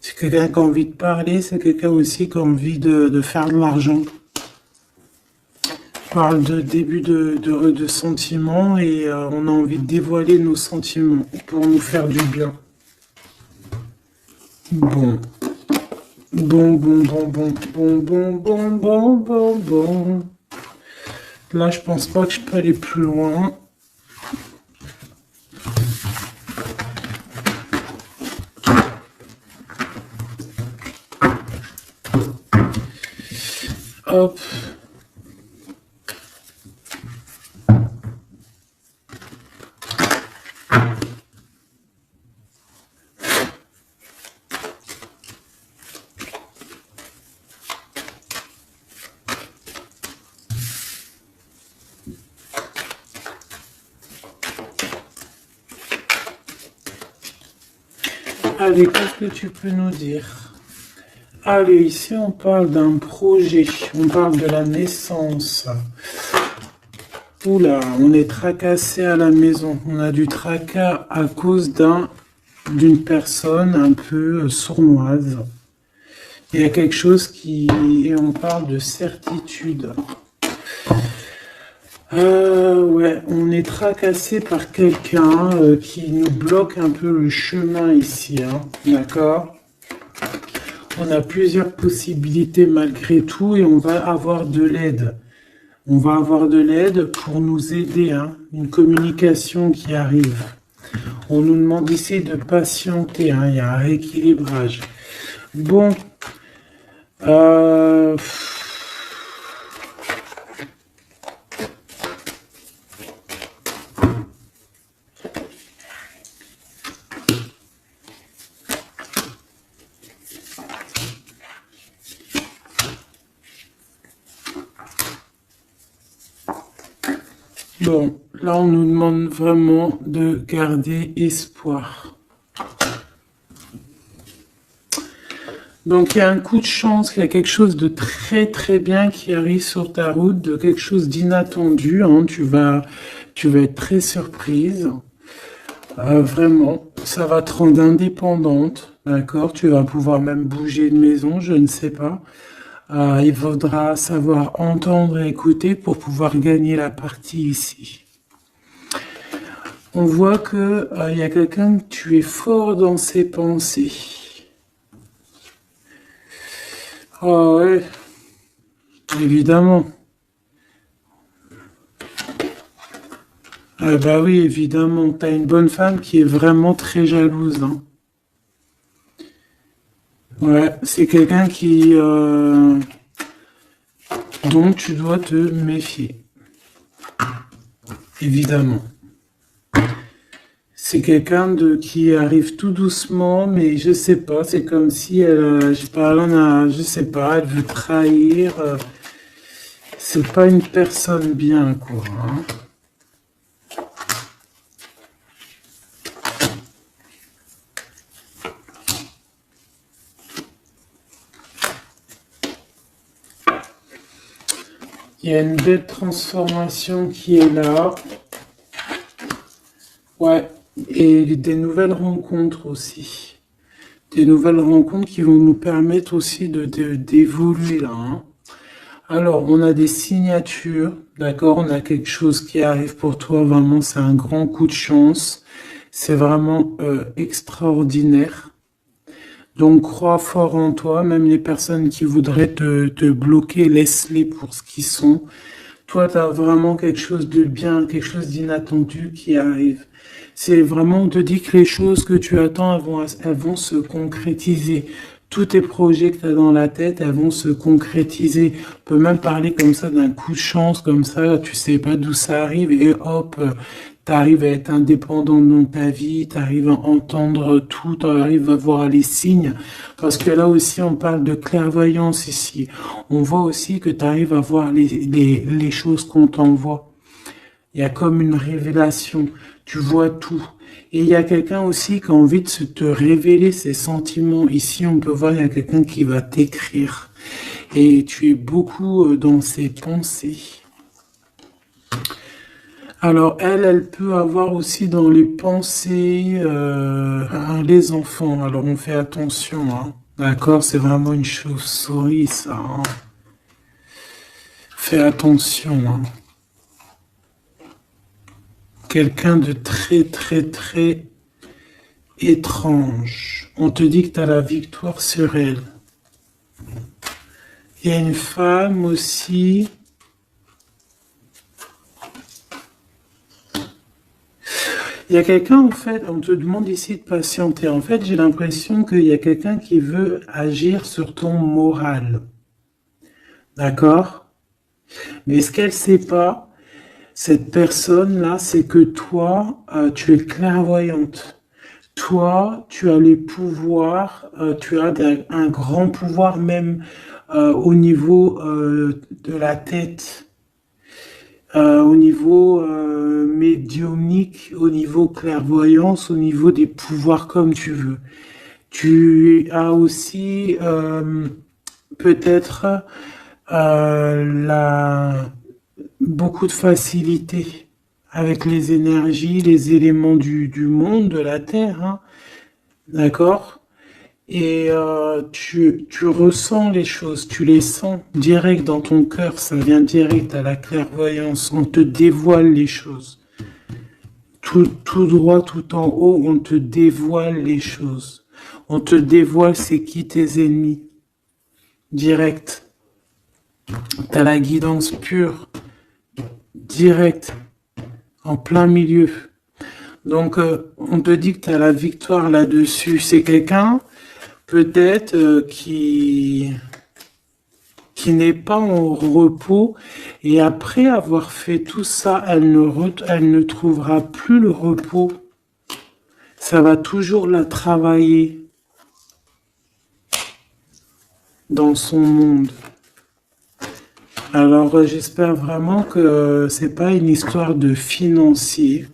C'est quelqu'un qui a envie de parler, c'est quelqu'un aussi qui a envie de faire de l'argent. Je parle de début de sentiments et on a envie de dévoiler nos sentiments pour nous faire du bien. Bon. Bon. Là, je pense pas que je peux aller plus loin. Hop. Allez, qu'est-ce que tu peux nous dire? Allez, ici on parle d'un projet, on parle de la naissance. Oula, on est tracassé à la maison. On a du tracas à cause d'une personne un peu sournoise. Il y a quelque chose et on parle de certitude. Ouais, on est tracassé par quelqu'un qui nous bloque un peu le chemin ici, hein, d'accord? On a plusieurs possibilités malgré tout et on va avoir de l'aide. On va avoir de l'aide pour nous aider, hein, une communication qui arrive. On nous demande ici de patienter, hein, il y a un rééquilibrage. Bon, bon, là on nous demande vraiment de garder espoir. Donc il y a un coup de chance, il y a quelque chose de très très bien qui arrive sur ta route, de quelque chose d'inattendu, hein. Tu vas être très surprise. Vraiment, ça va te rendre indépendante, d'accord? Tu vas pouvoir même bouger de maison, je ne sais pas. Il faudra savoir entendre et écouter pour pouvoir gagner la partie ici. On voit que il y a quelqu'un que tu es fort dans ses pensées. Oh ouais, évidemment. Ah bah oui, évidemment. T'as une bonne femme qui est vraiment très jalouse, hein. Ouais, c'est quelqu'un dont tu dois te méfier. Évidemment. C'est quelqu'un qui arrive tout doucement, mais je sais pas, c'est comme si je sais pas, elle veut trahir. C'est pas une personne bien, quoi, hein. Il y a une belle transformation qui est là. Ouais, et des nouvelles rencontres aussi. Des nouvelles rencontres qui vont nous permettre aussi d'évoluer là, hein. Alors, on a des signatures, d'accord? On a quelque chose qui arrive pour toi, vraiment, c'est un grand coup de chance. C'est vraiment extraordinaire. Donc, crois fort en toi, même les personnes qui voudraient te bloquer, laisse-les pour ce qu'ils sont. Toi, tu as vraiment quelque chose de bien, quelque chose d'inattendu qui arrive. C'est vraiment, on te dit que les choses que tu attends, elles vont se concrétiser. tous tes projets que tu as dans la tête, elles vont se concrétiser. On peut même parler comme ça d'un coup de chance, comme ça, tu sais pas d'où ça arrive et hop, tu arrives à être indépendant dans ta vie, tu arrives à entendre tout, tu arrives à voir les signes. Parce que là aussi, on parle de clairvoyance ici. On voit aussi que tu arrives à voir les choses qu'on t'envoie. Il y a comme une révélation. Tu vois tout. Et il y a quelqu'un aussi qui a envie de te révéler ses sentiments. Ici, on peut voir, il y a quelqu'un qui va t'écrire. Et tu es beaucoup dans ses pensées. Alors, elle peut avoir aussi dans les pensées les enfants. Alors, on fait attention, hein. D'accord? C'est vraiment une chauve-souris, ça, hein. Fais attention, hein. Quelqu'un de très, très, très étrange. On te dit que tu as la victoire sur elle. Il y a une femme aussi. Il y a quelqu'un, en fait, on te demande ici de patienter. En fait, j'ai l'impression qu'il y a quelqu'un qui veut agir sur ton moral. D'accord? Mais ce qu'elle sait pas, cette personne-là, c'est que toi, tu es clairvoyante. Toi, tu as les pouvoirs, tu as un grand pouvoir même au niveau de la tête, au niveau médiumnique, au niveau clairvoyance, au niveau des pouvoirs comme tu veux. Tu as aussi peut-être beaucoup de facilité avec les énergies, les éléments du monde, de la Terre, hein, d'accord? Et tu ressens les choses, tu les sens direct dans ton cœur, ça vient direct à la clairvoyance, on te dévoile les choses. Tout droit, tout en haut, on te dévoile les choses. On te dévoile c'est qui tes ennemis. Direct. T'as la guidance pure. Direct. En plein milieu. Donc, on te dit que tu as la victoire là-dessus. C'est quelqu'un, peut-être, qui n'est pas en repos. Et après avoir fait tout ça, elle ne trouvera plus le repos. Ça va toujours la travailler dans son monde. Alors, j'espère vraiment que c'est pas une histoire de financier.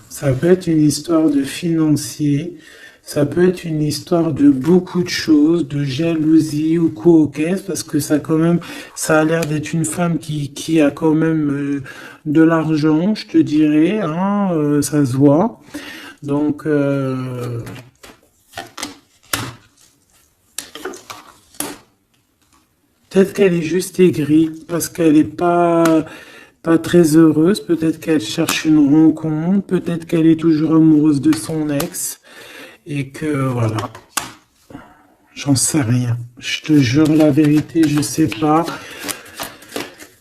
Ça peut être une histoire de financier, ça peut être une histoire de beaucoup de choses, de jalousie ou quoi au caisse, parce que ça quand même, ça a l'air d'être une femme qui a quand même de l'argent, je te dirais, hein, ça se voit. Donc, peut-être qu'elle est juste aigrie, parce qu'elle n'est pas très heureuse, peut-être qu'elle cherche une rencontre, peut-être qu'elle est toujours amoureuse de son ex, et que voilà, j'en sais rien. Je te jure la vérité, je sais pas.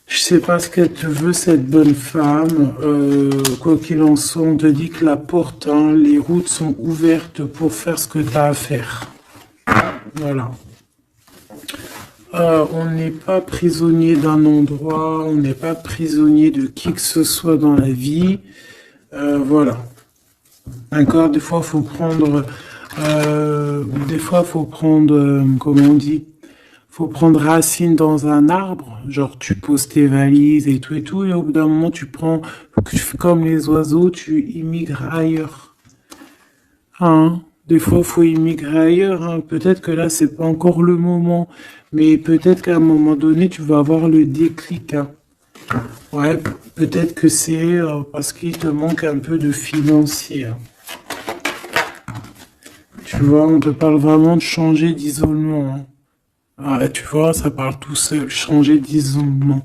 Je sais pas ce qu'elle te veut, cette bonne femme. Quoi qu'il en soit, on te dit que la porte, hein, les routes sont ouvertes pour faire ce que tu as à faire. Voilà. On n'est pas prisonnier d'un endroit, on n'est pas prisonnier de qui que ce soit dans la vie. Voilà. D'accord, des fois, faut prendre, comment on dit, faut prendre racine dans un arbre. Genre, tu poses tes valises et tout, et au bout d'un moment, tu fais comme les oiseaux, tu immigres ailleurs. Hein? Des fois, faut immigrer ailleurs, hein. Peut-être que là, c'est pas encore le moment, mais peut-être qu'à un moment donné, tu vas avoir le déclic, hein. Ouais, peut-être que c'est parce qu'il te manque un peu de financier, hein. Tu vois, on te parle vraiment de changer d'isolement, hein. Ah, tu vois, ça parle tout seul. Changer d'isolement.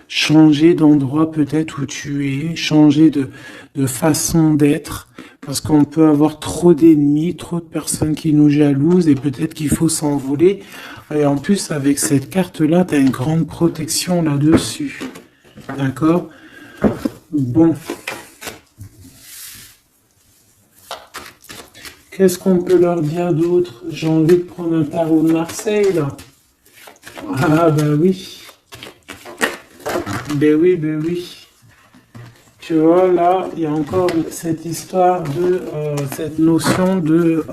Changer d'endroit peut-être où tu es. Changer de façon d'être. Parce qu'on peut avoir trop d'ennemis, trop de personnes qui nous jalousent et peut-être qu'il faut s'envoler. Et en plus, avec cette carte-là, tu as une grande protection là-dessus. D'accord? Bon. Qu'est-ce qu'on peut leur dire d'autre? J'ai envie de prendre un tarot de Marseille, là. Ah, ben oui. Ben oui, ben oui. Tu vois, là, il y a encore cette histoire de, cette notion de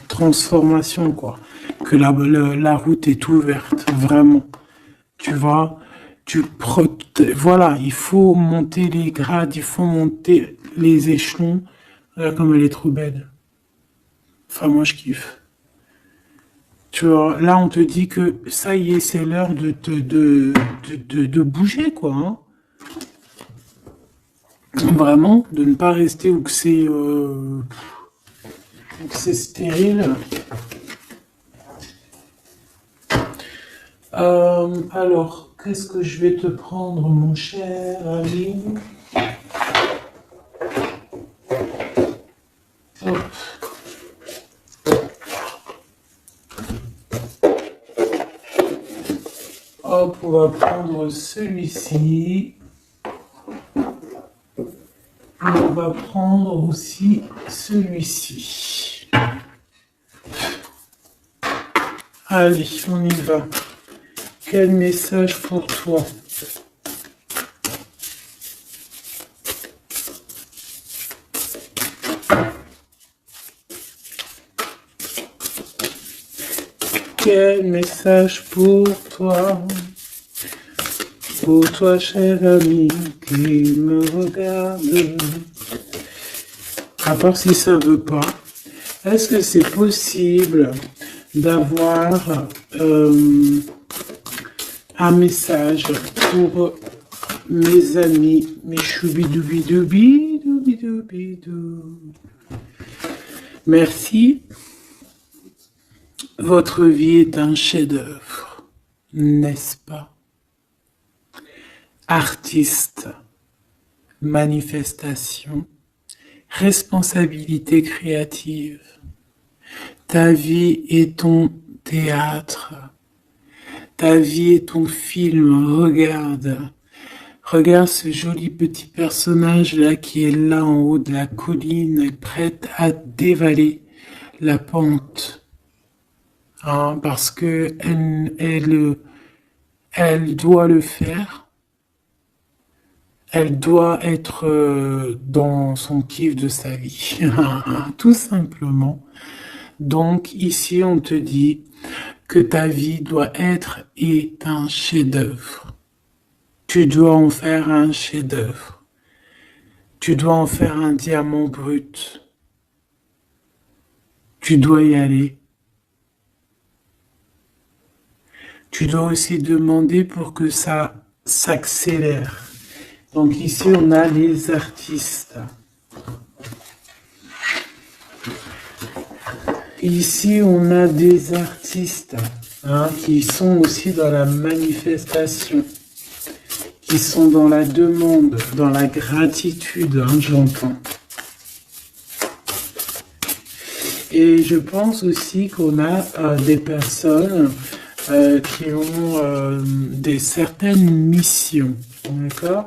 transformation, quoi. Que la route est ouverte, vraiment. Tu vois, voilà, il faut monter les grades, il faut monter les échelons. Regarde comme elle est trop belle. Enfin, moi, je kiffe. Tu vois, là, on te dit que ça y est, c'est l'heure de bouger, quoi. Hein. Vraiment, de ne pas rester où que c'est stérile. Alors, qu'est-ce que je vais te prendre, mon cher ami? Hop. Hop, on va prendre celui-ci. On va prendre aussi celui-ci. Allez, on y va. Quel message pour toi? Quel message pour toi? Pour toi, cher ami, qui me regarde. À part si ça veut pas, est-ce que c'est possible d'avoir un message pour mes amis, mes choubidoubidoubi. Merci. Votre vie est un chef-d'œuvre, n'est-ce pas? Artiste, manifestation, responsabilité créative. Ta vie est ton théâtre. Ta vie est ton film. Regarde ce joli petit personnage là qui est là en haut de la colline, prête à dévaler la pente. Hein, parce que elle doit le faire. Elle doit être dans son kiff de sa vie, tout simplement. Donc ici, on te dit que ta vie doit être est un chef-d'œuvre. Tu dois en faire un chef-d'œuvre. Tu dois en faire un diamant brut. Tu dois y aller. Tu dois aussi demander pour que ça s'accélère. Donc ici, on a les artistes. Ici, on a des artistes qui sont aussi dans la manifestation, qui sont dans la demande, dans la gratitude, j'entends. Et je pense aussi qu'on a des personnes qui ont certaines missions, d'accord?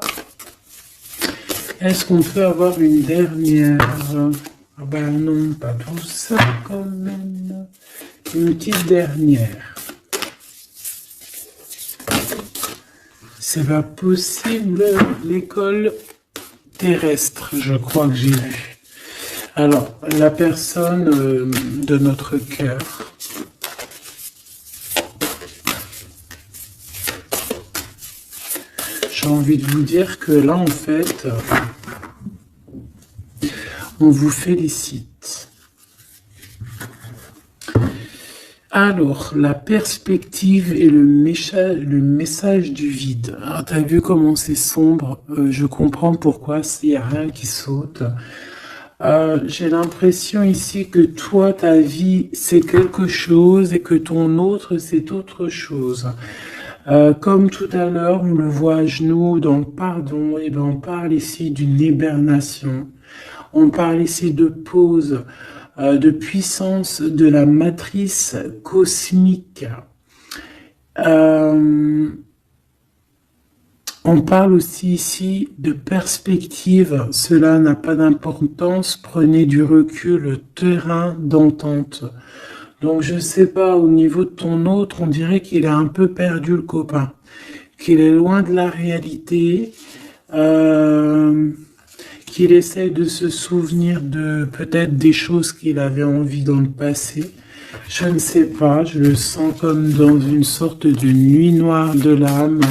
Est-ce qu'on peut avoir une dernière? Ah ben non, pas tout ça quand même. Une petite dernière. C'est pas possible. L'école terrestre, je crois que j'ai vu. Alors, la personne de notre cœur. J'ai envie de vous dire que là, en fait, on vous félicite. Alors, la perspective et le message du vide. Alors, t'as vu comment c'est sombre, je comprends pourquoi il n'y a rien qui saute. J'ai l'impression ici que toi, ta vie, c'est quelque chose et que ton autre, c'est autre chose. Comme tout à l'heure, on le voit à genoux dans le pardon, et ben on parle ici d'une hibernation. On parle ici de pause, de puissance de la matrice cosmique. On parle aussi ici de perspective. Cela n'a pas d'importance. Prenez du recul, terrain d'entente. Donc, je sais pas, au niveau de ton autre, on dirait qu'il a un peu perdu le copain, qu'il est loin de la réalité, euh, qu'il essaye de se souvenir de peut-être des choses qu'il avait envie dans le passé. Je ne sais pas, je le sens comme dans une sorte de nuit noire de l'âme.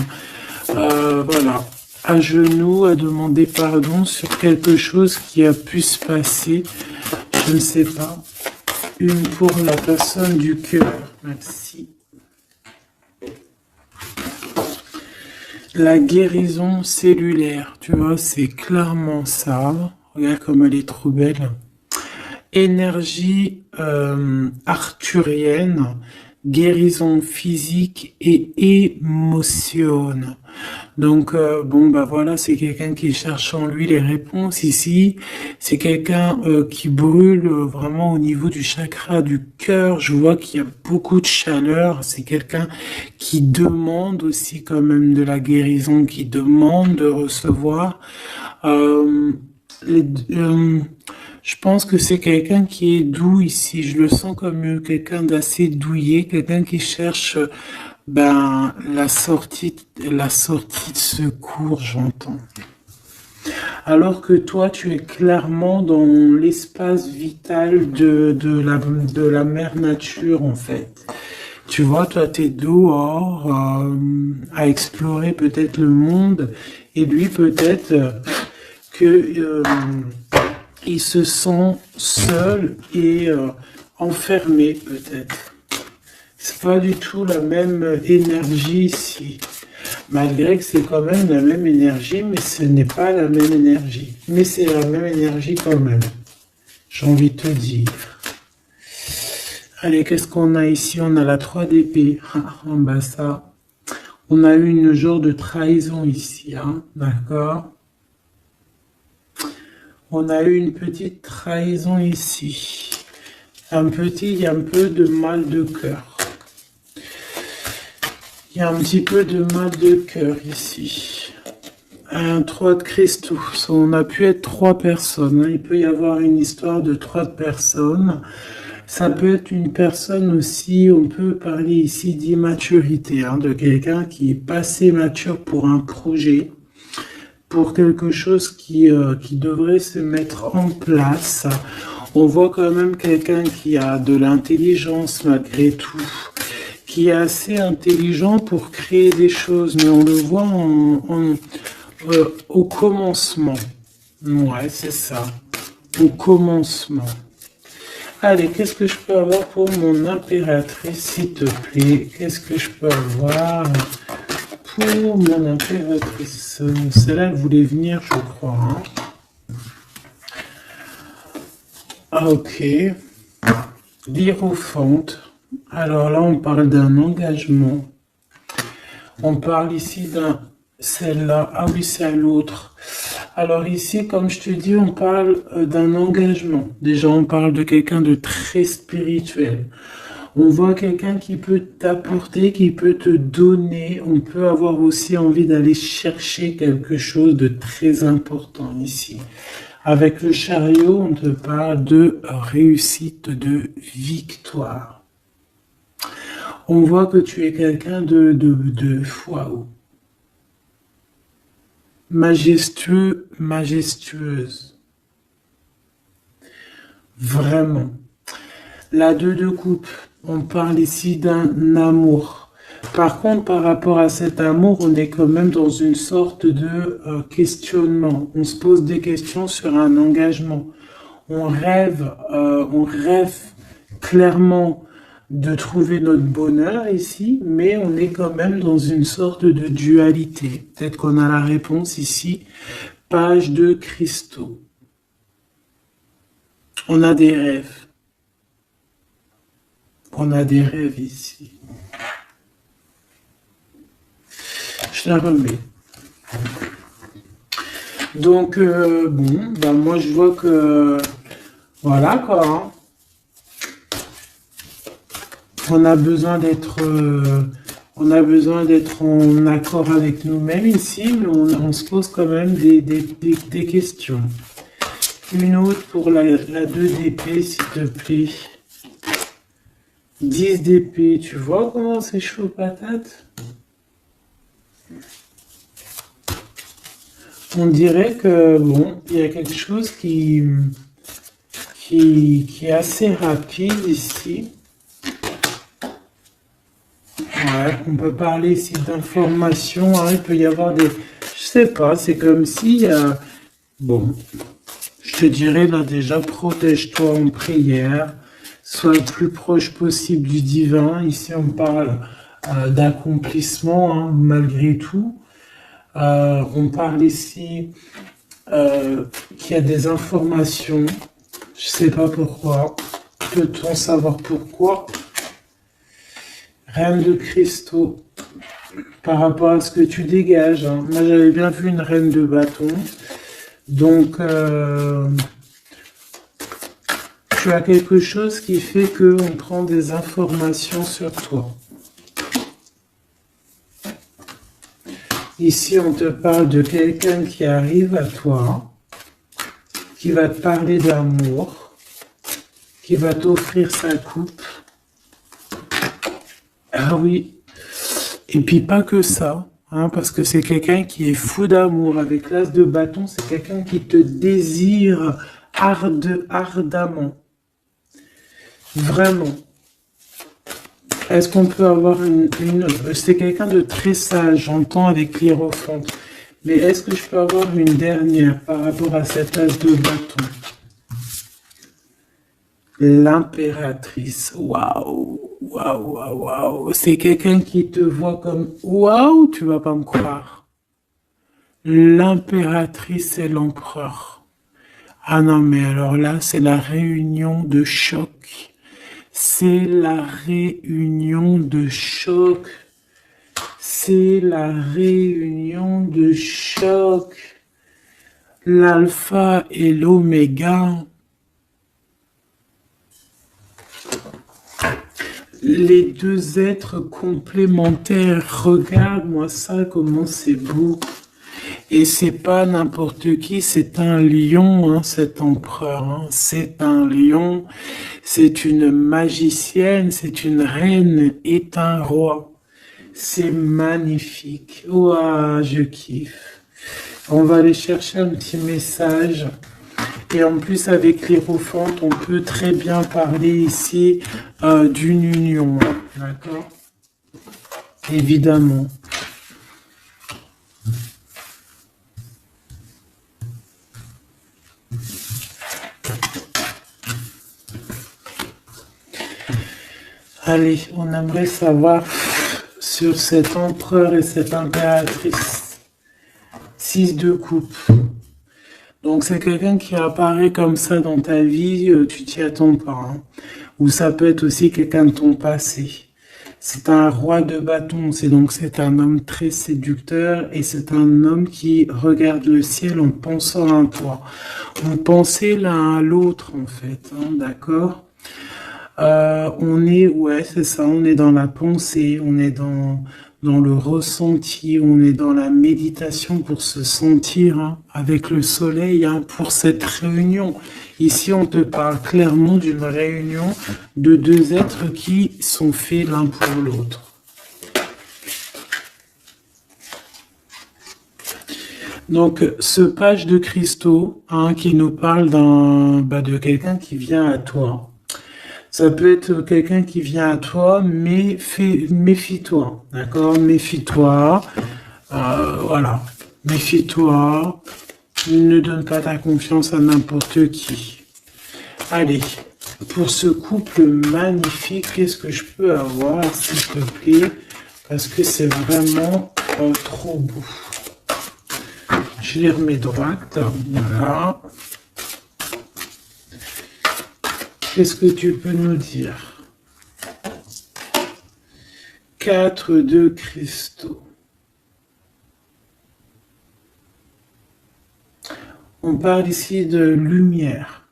Voilà, à genoux, à demander pardon sur quelque chose qui a pu se passer. Je ne sais pas. Une pour la personne du cœur. Merci. La guérison cellulaire, tu vois, c'est clairement ça. Regarde comme elle est trop belle. Énergie arthurienne, guérison physique et émotion. Donc, bon, bah voilà, c'est quelqu'un qui cherche en lui les réponses ici. C'est quelqu'un qui brûle vraiment au niveau du chakra du cœur. Je vois qu'il y a beaucoup de chaleur. C'est quelqu'un qui demande aussi quand même de la guérison, qui demande de recevoir. Euh, les- euh, je pense que c'est quelqu'un qui est doux ici. Je le sens comme quelqu'un d'assez douillet, quelqu'un qui cherche ben la sortie de secours, j'entends. Alors que toi, tu es clairement dans l'espace vital de la mère nature, en fait. Tu vois, toi, t'es dehors à explorer peut-être le monde, et lui, peut-être que il se sent seul et enfermé, peut-être. C'est pas du tout la même énergie ici. Malgré que c'est quand même la même énergie, mais ce n'est pas la même énergie. Mais c'est la même énergie quand même. J'ai envie de te dire. Allez, qu'est-ce qu'on a ici? On a la 3 d'épée. Ah, bah ça. On a eu une genre de trahison ici, hein. D'accord? On a eu une petite trahison ici. Il y a un peu de mal de cœur. Il y a un petit peu de mal de cœur ici. Un 3 de cristaux. On a pu être 3 personnes, hein. Il peut y avoir une histoire de 3 personnes. Ça peut être une personne aussi, on peut parler ici d'immaturité, hein, de quelqu'un qui est pas assez mature pour un projet, pour quelque chose qui devrait se mettre en place. On voit quand même quelqu'un qui a de l'intelligence malgré tout, qui est assez intelligent pour créer des choses, mais on le voit au commencement. Ouais, c'est ça. Au commencement. Allez, qu'est-ce que je peux avoir pour mon impératrice, s'il te plaît? Qu'est-ce que je peux avoir pour mon impératrice? Celle-là, elle voulait venir, je crois, hein. Ah, ok. L'Hiérophante. Alors là, on parle d'un engagement. On parle ici d'un... Celle-là. Ah oui, c'est à l'autre. Alors ici, comme je te dis, on parle d'un engagement. Déjà, on parle de quelqu'un de très spirituel. On voit quelqu'un qui peut t'apporter, qui peut te donner. On peut avoir aussi envie d'aller chercher quelque chose de très important ici. Avec le chariot, on te parle de réussite, de victoire. On voit que tu es quelqu'un de waouh, majestueux, majestueuse. Vraiment. La 2 de coupe, on parle ici d'un amour. Par contre, par rapport à cet amour, on est quand même dans une sorte de questionnement. On se pose des questions sur un engagement. On rêve clairement de trouver notre bonheur ici, mais on est quand même dans une sorte de dualité. Peut-être qu'on a la réponse ici. Page de cristaux. On a des rêves. On a des rêves ici. Je la remets. Donc, bon, ben moi je vois que... Voilà quoi, hein. On a besoin d'être On a besoin d'être en accord avec nous-mêmes ici, mais on se pose quand même des questions. Une autre pour la 2 d'épée, s'il te plaît. 10 d'épée, tu vois comment c'est chaud patate? On dirait que, bon, il y a quelque chose qui est assez rapide ici. Ouais, on peut parler ici d'informations, hein, il peut y avoir des... Je sais pas, c'est comme si... bon, je te dirais là déjà, protège-toi en prière, sois le plus proche possible du divin. Ici, on parle d'accomplissement, hein, malgré tout. On parle ici qu'il y a des informations. Je sais pas pourquoi. Peut-on savoir pourquoi? Reine de cristaux. Par rapport à ce que tu dégages. Hein. Moi, j'avais bien vu une reine de bâton. Donc, tu as quelque chose qui fait qu'on prend des informations sur toi. Ici, on te parle de quelqu'un qui arrive à toi, qui va te parler d'amour, qui va t'offrir sa coupe. Ah oui. Et puis pas que ça, hein, parce que c'est quelqu'un qui est fou d'amour. Avec l'as de bâton, c'est quelqu'un qui te désire ardemment. Vraiment. Est-ce qu'on peut avoir c'est quelqu'un de très sage, j'entends avec l'hiérophant. Mais est-ce que je peux avoir une dernière par rapport à cet as de bâton? L'impératrice. Waouh, waouh, waouh, waouh. C'est quelqu'un qui te voit comme waouh, tu vas pas me croire. L'impératrice et l'empereur. Ah non, mais alors là, c'est la réunion de choc. C'est la réunion de choc. C'est la réunion de choc. L'alpha et l'oméga. Les deux êtres complémentaires. Regarde-moi ça, comment c'est beau. Et c'est pas n'importe qui, c'est un lion, hein, cet empereur. Hein. C'est un lion, c'est une magicienne, c'est une reine et un roi. C'est magnifique. Ouah, je kiffe. On va aller chercher un petit message. Et en plus, avec l'hiérophante, on peut très bien parler ici d'une union. Hein, d'accord? Évidemment. Allez, on aimerait savoir sur cet empereur et cette impératrice. 6 de coupe. Donc c'est quelqu'un qui apparaît comme ça dans ta vie, tu t'y attends pas. Hein. Ou ça peut être aussi quelqu'un de ton passé. C'est un roi de bâton, c'est un homme très séducteur et c'est un homme qui regarde le ciel en pensant à toi. On pensait l'un à l'autre en fait, hein, d'accord? Ouais, c'est ça, on est dans la pensée, on est dans le ressenti, on est dans la méditation pour se sentir hein, avec le soleil hein, pour cette réunion. Ici, on te parle clairement d'une réunion de deux êtres qui sont faits l'un pour l'autre. Donc, ce page de cristaux hein, qui nous parle de quelqu'un qui vient à toi. Ça peut être quelqu'un qui vient à toi, mais méfie-toi, d'accord? Méfie-toi, voilà. Méfie-toi, ne donne pas ta confiance à n'importe qui. Allez, pour ce couple magnifique, qu'est-ce que je peux avoir, s'il te plaît? Parce que c'est vraiment trop beau. Je les remets droite, voilà. Qu'est-ce que tu peux nous dire? 4 de cristaux. On parle ici de lumière.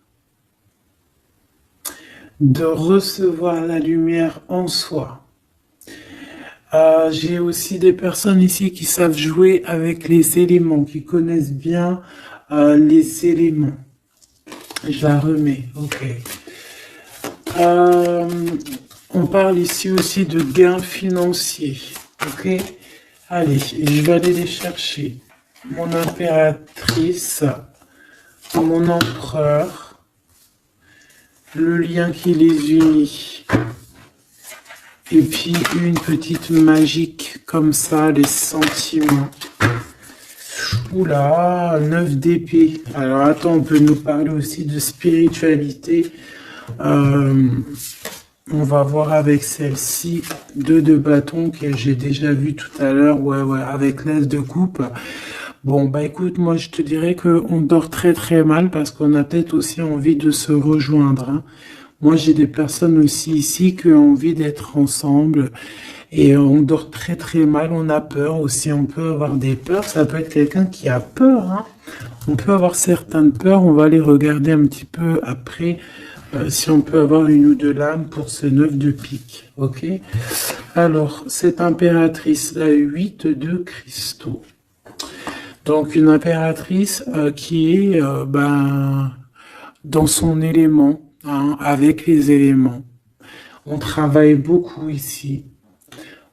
De recevoir la lumière en soi. J'ai aussi des personnes ici qui savent jouer avec les éléments, qui connaissent bien les éléments. Je la remets, ok. Euh, on parle ici aussi de gains financiers, ok. Allez, je vais aller les chercher. Mon impératrice, mon empereur, le lien qui les unit. Et puis une petite magique comme ça, les sentiments. Oula, 9 d'épée. Alors attends, on peut nous parler aussi de spiritualité. On va voir avec celle-ci, 2 de bâton que j'ai déjà vu tout à l'heure, ouais, avec l'as de coupe. Bon, bah écoute, moi je te dirais qu'on dort très très mal parce qu'on a peut-être aussi envie de se rejoindre, hein. Moi j'ai des personnes aussi ici qui ont envie d'être ensemble et on dort très très mal, on a peur aussi, on peut avoir des peurs, ça peut être quelqu'un qui a peur, hein. On peut avoir certaines peurs, on va aller regarder un petit peu après si on peut avoir une ou deux lames pour ce 9 de pique, ok? Alors, cette impératrice, la 8 de cristaux. Donc, une impératrice qui est dans son élément, hein, avec les éléments. On travaille beaucoup ici.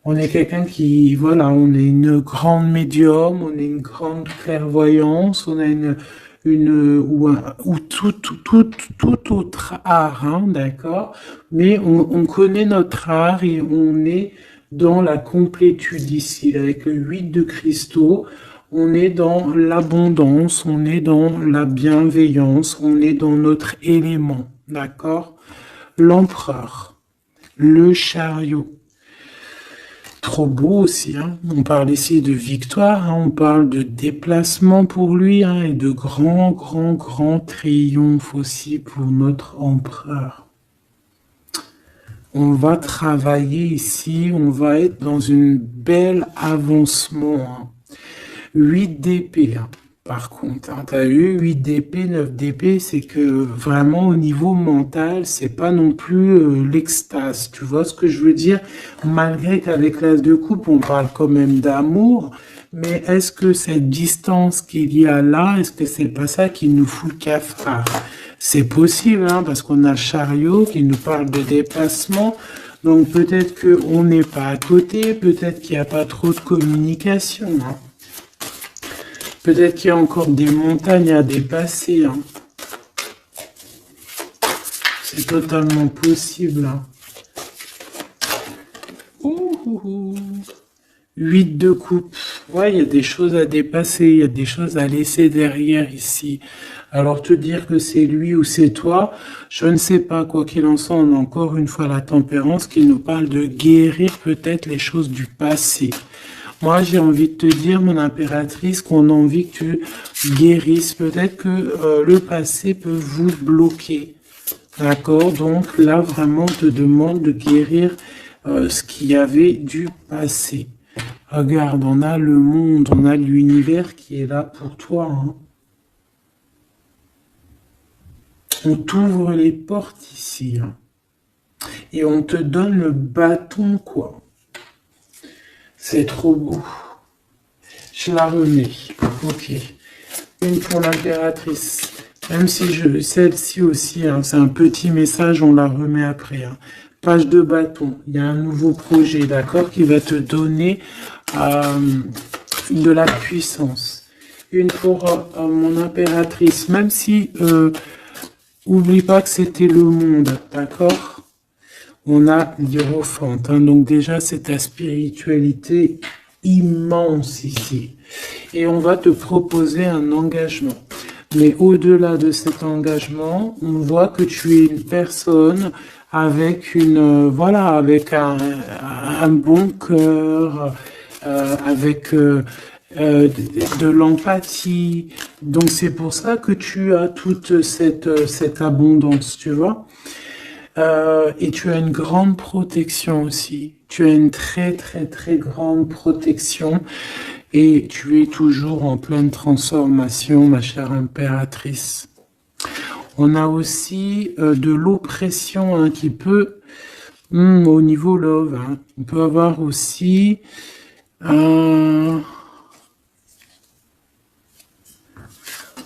On est quelqu'un qui, voilà, on est une grande médium, on est une grande clairvoyance, on a ou tout autre art, hein, d'accord? Mais on connaît notre art et on est dans la complétude ici. Avec le 8 de cristaux, on est dans l'abondance, on est dans la bienveillance, on est dans notre élément, d'accord? L'empereur, le chariot. Trop beau aussi, hein. On parle ici de victoire, hein. On parle de déplacement pour lui, hein, et de grand triomphe aussi pour notre empereur. On va travailler ici, on va être dans une belle avancement, hein. 8 d'épée, hein. Par contre, hein, t'as eu 8 d'épée, 9 d'épée, c'est que vraiment au niveau mental, c'est pas non plus l'extase. Tu vois ce que je veux dire? Malgré qu'avec l'as de coupe, on parle quand même d'amour, mais est-ce que cette distance qu'il y a là, est-ce que c'est pas ça qui nous fout le cafard? C'est possible, hein, parce qu'on a le chariot qui nous parle de déplacement. Donc peut-être qu'on n'est pas à côté, peut-être qu'il n'y a pas trop de communication, hein. Peut-être qu'il y a encore des montagnes à dépasser, hein. C'est totalement possible, hein. 8 de coupe. Ouais, il y a des choses à dépasser, il y a des choses à laisser derrière ici. Alors te dire que c'est lui ou c'est toi, je ne sais pas. Quoi qu'il en soit, on a encore une fois la tempérance qui nous parle de guérir peut-être les choses du passé. Moi, j'ai envie de te dire, mon impératrice, qu'on a envie que tu guérisses. Peut-être que le passé peut vous bloquer. D'accord? Donc là, vraiment, on te demande de guérir ce qu'il y avait du passé. Regarde, on a le monde, on a l'univers qui est là pour toi, hein. On t'ouvre les portes ici, hein. Et on te donne le bâton, quoi. C'est trop beau. Je la remets. Ok. Une pour l'impératrice. Même si celle-ci aussi, hein, c'est un petit message, on la remet après, hein. Page de bâton. Il y a un nouveau projet, d'accord, qui va te donner de la puissance. Une pour mon impératrice. Même si, oublie pas que c'était le monde, d'accord? On a l'Hiérophante, hein, donc déjà c'est ta spiritualité immense ici. Et on va te proposer un engagement. Mais au-delà de cet engagement, on voit que tu es une personne avec avec un bon cœur, avec de l'empathie. Donc c'est pour ça que tu as toute cette abondance, tu vois. Et tu as une grande protection aussi. Tu as une très grande protection et tu es toujours en pleine transformation, ma chère impératrice. On a aussi de l'oppression, hein, qui peut Au niveau love, hein. On peut avoir aussi...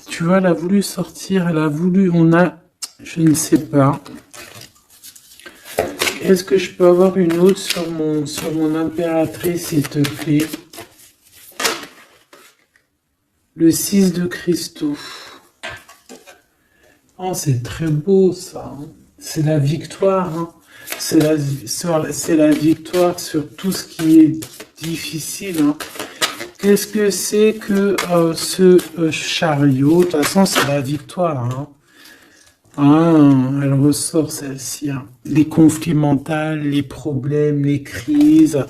tu vois, elle a voulu sortir, elle a voulu... On a... Je ne sais pas. Est-ce que je peux avoir une autre sur mon impératrice, s'il te plaît? Le 6 de cristaux. Oh, c'est très beau, ça, hein. C'est la victoire, hein. C'est la victoire sur tout ce qui est difficile, hein. Qu'est-ce que c'est que ce chariot? De toute façon, c'est la victoire, hein. Ah, elle ressort celle-ci, hein. Les conflits mentaux, les problèmes, les crises.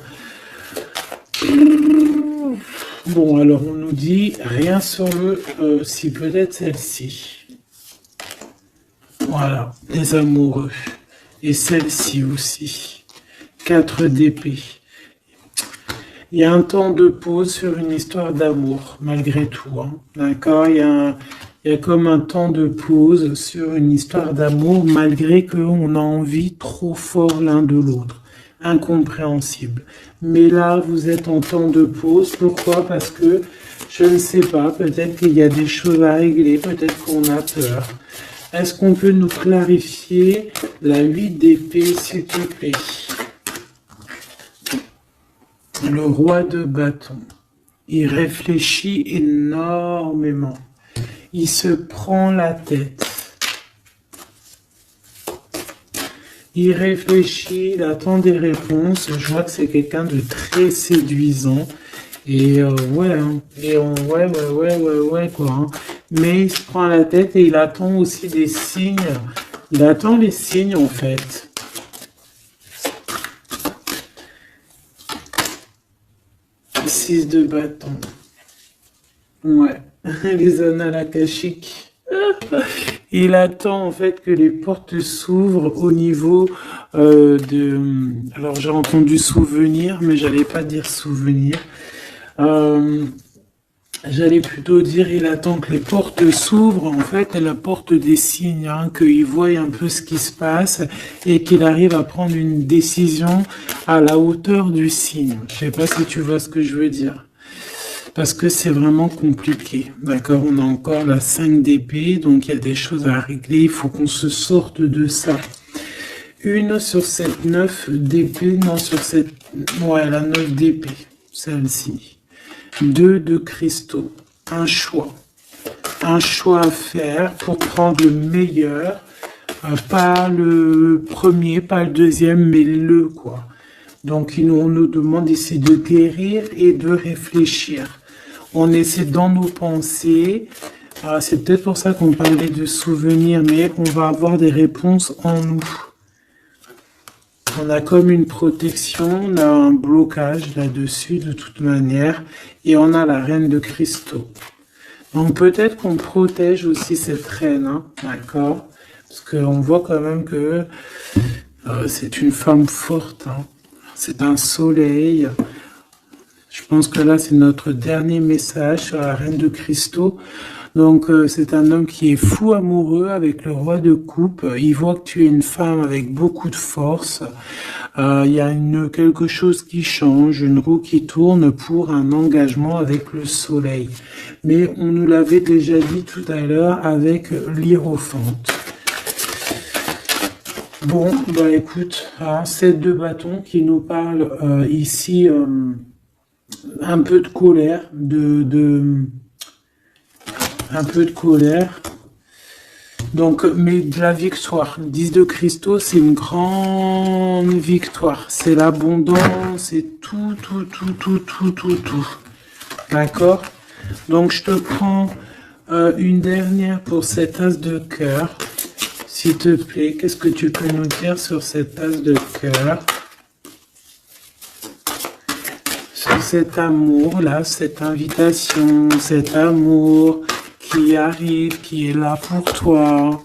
Bon, alors on nous dit rien sur le... si peut-être celle-ci. Voilà, les amoureux. Et celle-ci aussi. 4 d'épée. Il y a un temps de pause sur une histoire d'amour, malgré tout, hein. D'accord? Il y a comme un temps de pause sur une histoire d'amour, malgré qu'on a envie trop fort l'un de l'autre. Incompréhensible. Mais là, vous êtes en temps de pause. Pourquoi? Parce que, je ne sais pas, peut-être qu'il y a des choses à régler, peut-être qu'on a peur. Est-ce qu'on peut nous clarifier la 8 d'épée, s'il te plaît? Le roi de bâton. Il réfléchit énormément. Il se prend la tête. Il réfléchit, il attend des réponses. Je vois que c'est quelqu'un de très séduisant. Et ouais, hein. Ouais, quoi, hein. Mais il se prend la tête et il attend aussi des signes. Il attend les signes, en fait. Six de bâton. Ouais, les annales akashiques. Il attend en fait que les portes s'ouvrent au niveau de... Alors j'ai entendu souvenir, mais j'allais pas dire souvenir. J'allais plutôt dire il attend que les portes s'ouvrent. En fait, elle apporte des signes, hein, qu'il voit un peu ce qui se passe et qu'il arrive à prendre une décision à la hauteur du signe. Je sais pas si tu vois ce que je veux dire. Parce que c'est vraiment compliqué. D'accord, on a encore la 5 d'épée, donc il y a des choses à régler, il faut qu'on se sorte de ça. Une sur cette 9 d'épée, non, sur cette... Ouais, la 9 d'épée, celle-ci. 2 de cristaux, un choix. Un choix à faire pour prendre le meilleur, pas le premier, pas le deuxième, mais le quoi. Donc on nous demande ici de guérir et de réfléchir. On essaie dans nos pensées, c'est peut-être pour ça qu'on parlait de souvenirs, mais on va avoir des réponses en nous. On a comme une protection, on a un blocage là-dessus de toute manière, et on a la reine de cristaux. Donc peut-être qu'on protège aussi cette reine, hein, d'accord? Parce qu'on voit quand même que c'est une femme forte, hein. C'est un soleil. Je pense que là, c'est notre dernier message sur la reine de cristaux. Donc, c'est un homme qui est fou amoureux avec le roi de coupe. Il voit que tu es une femme avec beaucoup de force. Il y a quelque chose qui change, une roue qui tourne pour un engagement avec le soleil. Mais on nous l'avait déjà dit tout à l'heure avec l'Hiérophante. Bon, bah écoute, 7 de bâton qui nous parle ici un peu de colère, un peu de colère. Donc, mais de la victoire. 10 de cristaux, c'est une grande victoire. C'est l'abondance, c'est tout. D'accord? Donc, je te prends une dernière pour cet as de cœur. S'il te plaît, qu'est-ce que tu peux nous dire sur cet as de cœur? Sur cet amour-là, cette invitation, cet amour qui arrive, qui est là pour toi.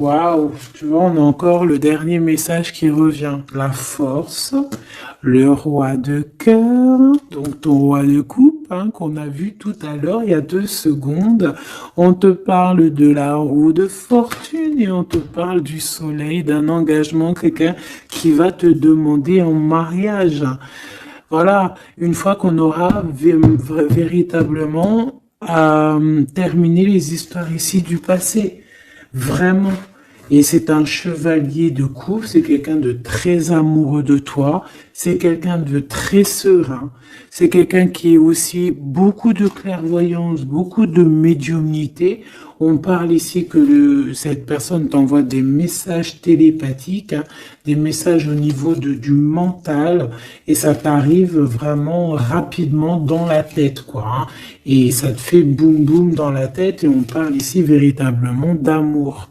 Waouh, tu vois, on a encore le dernier message qui revient. La force, le roi de cœur, donc ton roi de coupe, hein, qu'on a vu tout à l'heure, il y a 2 secondes. On te parle de la roue de fortune et on te parle du soleil, d'un engagement, quelqu'un qui va te demander en mariage. Voilà, une fois qu'on aura véritablement terminé les histoires ici du passé. Vraiment. Et c'est un chevalier de coupe, c'est quelqu'un de très amoureux de toi, c'est quelqu'un de très serein, c'est quelqu'un qui est aussi beaucoup de clairvoyance, beaucoup de médiumnité. On parle ici que cette personne t'envoie des messages télépathiques, hein, des messages au niveau du mental, et ça t'arrive vraiment rapidement dans la tête, quoi, hein. Et ça te fait boum boum dans la tête, et on parle ici véritablement d'amour.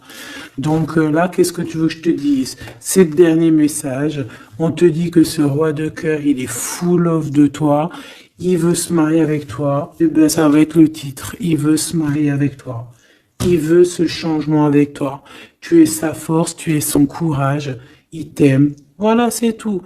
Donc là, qu'est-ce que tu veux que je te dise? C'est le dernier message. On te dit que ce roi de cœur, il est full of de toi. Il veut se marier avec toi. Et ben, ça va être le titre. Il veut se marier avec toi. Il veut ce changement avec toi. Tu es sa force, tu es son courage. Il t'aime. Voilà, c'est tout.